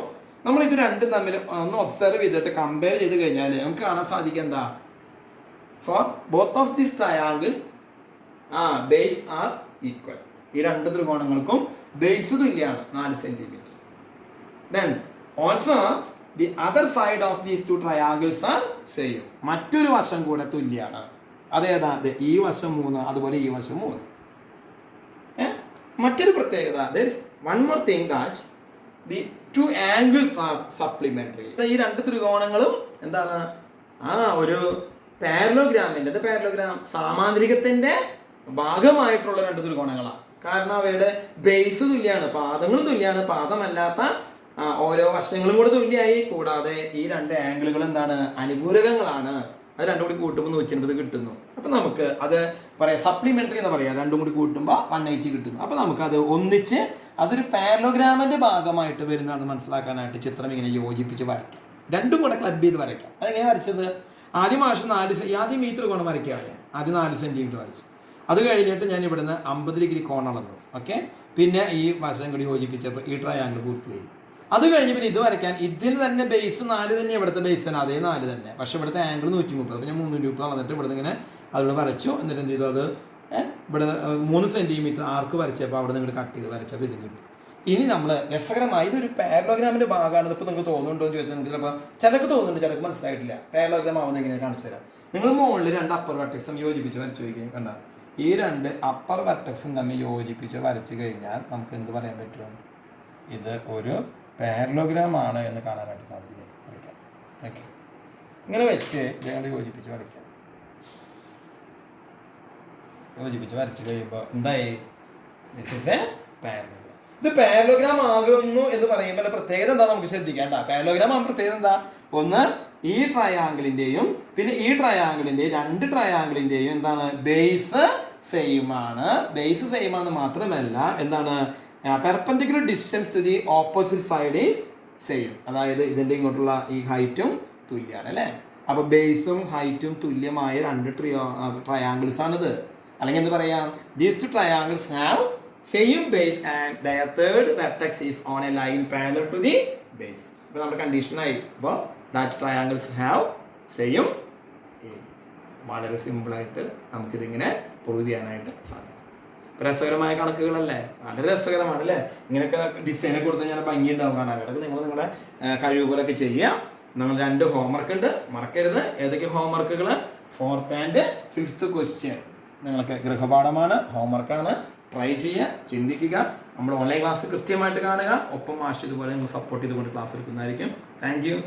നമ്മളിത് 2 തമ്മിൽ ഒന്ന് ഒബ്സർവ് ചെയ്തിട്ട് കമ്പയർ ചെയ്ത് കഴിഞ്ഞാൽ നമുക്ക് കാണാൻ സാധിക്കുക എന്താ, for both of these triangles base are equal. ഈ 2 ത്രികോണങ്ങൾക്കും ബേസ് തുല്യമാണ് 4 centimetre. Then also the other side of these two triangles are same. മറ്റൊരു വശം കൂടെ തുല്യമാണ്. അതേതാ? ഈ വശം 3, അതുപോലെ ഈ വശം 3. മറ്റൊരു പ്രത്യേകത, there is one more thing that the two angles are supplementary. ഈ രണ്ട് ത്രികോണങ്ങളും എന്താണ്? ഒരു പാരലോഗ്രാമിൻ്റെ പാരലോഗ്രാം സാമാന്തരികത്തിന്റെ ഭാഗമായിട്ടുള്ള രണ്ട് ത്രികോണങ്ങളാണ്. കാരണം അവയുടെ ബേസ് തുല്യമാണ്, പാദങ്ങളും തുല്യമാണ്, പാദമല്ലാത്ത ഓരോ വശങ്ങളും കൂടെ തുല്യമായി. കൂടാതെ ഈ രണ്ട് ആംഗിളുകൾ എന്താണ്? അനുപൂരകങ്ങളാണ്. അത് രണ്ടും കൂടി കൂട്ടുമ്പോൾ 180 കിട്ടുന്നു. അപ്പം നമുക്ക് അത് പറയാം, സപ്ലിമെൻ്ററി എന്ന് പറയാം. രണ്ടും കൂടി കൂട്ടുമ്പോൾ 180 കിട്ടുന്നു. അപ്പം നമുക്കത് ഒന്നിച്ച് അതൊരു പാരലോഗ്രാമിൻ്റെ ഭാഗമായിട്ട് വരുന്നതാണെന്ന് മനസ്സിലാക്കാനായിട്ട് ചിത്രം ഇങ്ങനെ യോജിപ്പിച്ച് വരയ്ക്കാം. രണ്ടും കൂടെ ക്ലബ് ചെയ്ത് വരയ്ക്കാം. അതെങ്ങനെ വരച്ചത്? ആദ്യം ഈ ത്രികോണം വരയ്ക്കുകയാണ് ഞാൻ. ആദ്യം 4 സെൻറ്റിമീറ്റർ വരച്ചു. അത് കഴിഞ്ഞിട്ട് ഞാൻ ഇവിടുന്ന് 50 ഡിഗ്രി കോൺ അളന്നു. ഓക്കെ, പിന്നെ ഈ വശം കൂടി യോജിപ്പിച്ചപ്പോൾ ഈ ട്രയാങ്കിൾ പൂർത്തിയായി. അത് കഴിഞ്ഞ് പിന്നെ ഇത് വരയ്ക്കാൻ ഇതിന് തന്നെ ബേസ് 4 തന്നെ, ഇവിടുത്തെ ബേസ് തന്നെ അതേ 4 തന്നെ. പക്ഷേ ഇവിടുത്തെ ആംഗിൾ 130. അപ്പോൾ ഞാൻ 330 അളന്നിട്ട് ഇവിടുന്ന് ഇങ്ങനെ അതിവിടെ വരച്ചു. എന്നിട്ട് എന്ത് ചെയ്തു? അത് ഇവിടെ 3 സെൻറ്റിമീറ്റർ ആർക്ക് വരച്ചപ്പോൾ അവിടെ നിന്ന് കട്ട് ചെയ്ത് വരച്ചപ്പോൾ ഇതും കിട്ടും. ഇനി നമ്മൾ രസകരമായി ഇതൊരു പാരലോഗ്രാമിൻ്റെ ഭാഗമാണ്. ഇതിപ്പോൾ നിങ്ങൾക്ക് തോന്നുന്നുണ്ടോ എന്ന് ചോദിച്ചാൽ നിങ്ങൾക്ക് ചിലപ്പോൾ ചിലർക്ക് തോന്നുന്നുണ്ട്, ചിലർക്ക് മനസ്സിലായിട്ടില്ല. പാരലോഗ്രാം ആവുന്നത് എങ്ങനെയാണ് കാണിച്ചു തരാം. നിങ്ങൾ മുകളിൽ 2 അപ്പർ വെർട്ടെക്സും യോജിപ്പിച്ച് വരച്ചു വയ്ക്കുകയും കണ്ട ഈ 2 അപ്പർ വെർട്ടെക്സും തമ്മിൽ യോജിപ്പിച്ച് വരച്ചു കഴിഞ്ഞാൽ നമുക്ക് എന്ത് പറയാൻ പറ്റും? ഇത് ഒരു പാരലോഗ്രാം ആണ് എന്ന് കാണാനായിട്ട് സാധിക്കും. വരയ്ക്കാം. ഓക്കെ, ഇങ്ങനെ വെച്ച് ഇതേകൊണ്ട് യോജിപ്പിച്ച് വരയ്ക്കാം. യോജിപ്പിച്ച് വരച്ച് കഴിയുമ്പോൾ എന്തായി? This is A parallelogram. ഇത് പാരലോഗ്രാം ആകുന്നു എന്ന് പറയുമ്പോൾ പ്രത്യേകത എന്താ നമുക്ക് ശ്രദ്ധിക്കേണ്ട? പാരലോഗ്രാം ആകുമ്പോൾ പ്രത്യേകത എന്താ? ഒന്ന്, ഈ ട്രയാങ്കിളിൻ്റെയും പിന്നെ ഈ ട്രയാങ്കിളിൻ്റെയും 2 ട്രയാങ്കിളിൻ്റെയും എന്താണ്? ബേസ് സെയിം ആണ്. ബേസ് സെയിം ആണെന്ന് മാത്രമല്ല എന്താണ്? Perpendicular distance to the opposite side is same. അതായത് ഇതിൻ്റെ ഇങ്ങോട്ടുള്ള ഈ ഹൈറ്റും തുല്യമാണ് അല്ലേ? അപ്പോൾ ബേസും ഹൈറ്റും തുല്യമായ 2 ട്രയാങ്കിൾസ് ആണിത്. അല്ലെങ്കിൽ എന്ത് പറയാം? These 2 triangles have same base and their third vertex is on a line parallel to the base. ഇപ്പോൾ നമ്മുടെ കണ്ടീഷനായി. അപ്പോൾ ദാറ്റ് ട്രയാങ്കിൾസ് ഹാവ് സെയിം. വളരെ സിമ്പിളായിട്ട് നമുക്കിതിങ്ങനെ പ്രൂവ് ചെയ്യാനായിട്ട് സാധിക്കും. രസകരമായ കണക്കുകളല്ലേ? വളരെ രസകരമാണ് അല്ലേ? ഇങ്ങനെയൊക്കെ ഡിസൈനെ കൊടുത്ത് ഞാൻ ഭംഗി ഉണ്ടാവും കാണാനായിട്ട്. നിങ്ങൾ നിങ്ങളുടെ കഴിവ് പോലൊക്കെ ചെയ്യുക. നിങ്ങൾ 2 ഹോംവർക്ക് ഉണ്ട്, മറക്കരുത്. ഏതൊക്കെ ഹോംവർക്കുകൾ? 4th and 5th ക്വസ്റ്റ്യൻ നിങ്ങൾക്ക് ഗൃഹപാഠമാണ്, ഹോംവർക്കാണ്. ട്രൈ ചെയ്യുക, ചിന്തിക്കുക. നമ്മുടെ ഓൺലൈൻ ക്ലാസ് കൃത്യമായിട്ട് കാണുക. ഒപ്പം മാഷ് ഇതുപോലെ നിങ്ങൾ സപ്പോർട്ട് ചെയ്തുകൊണ്ട് ക്ലാസ് എടുക്കുന്നതായിരിക്കും. Thank you.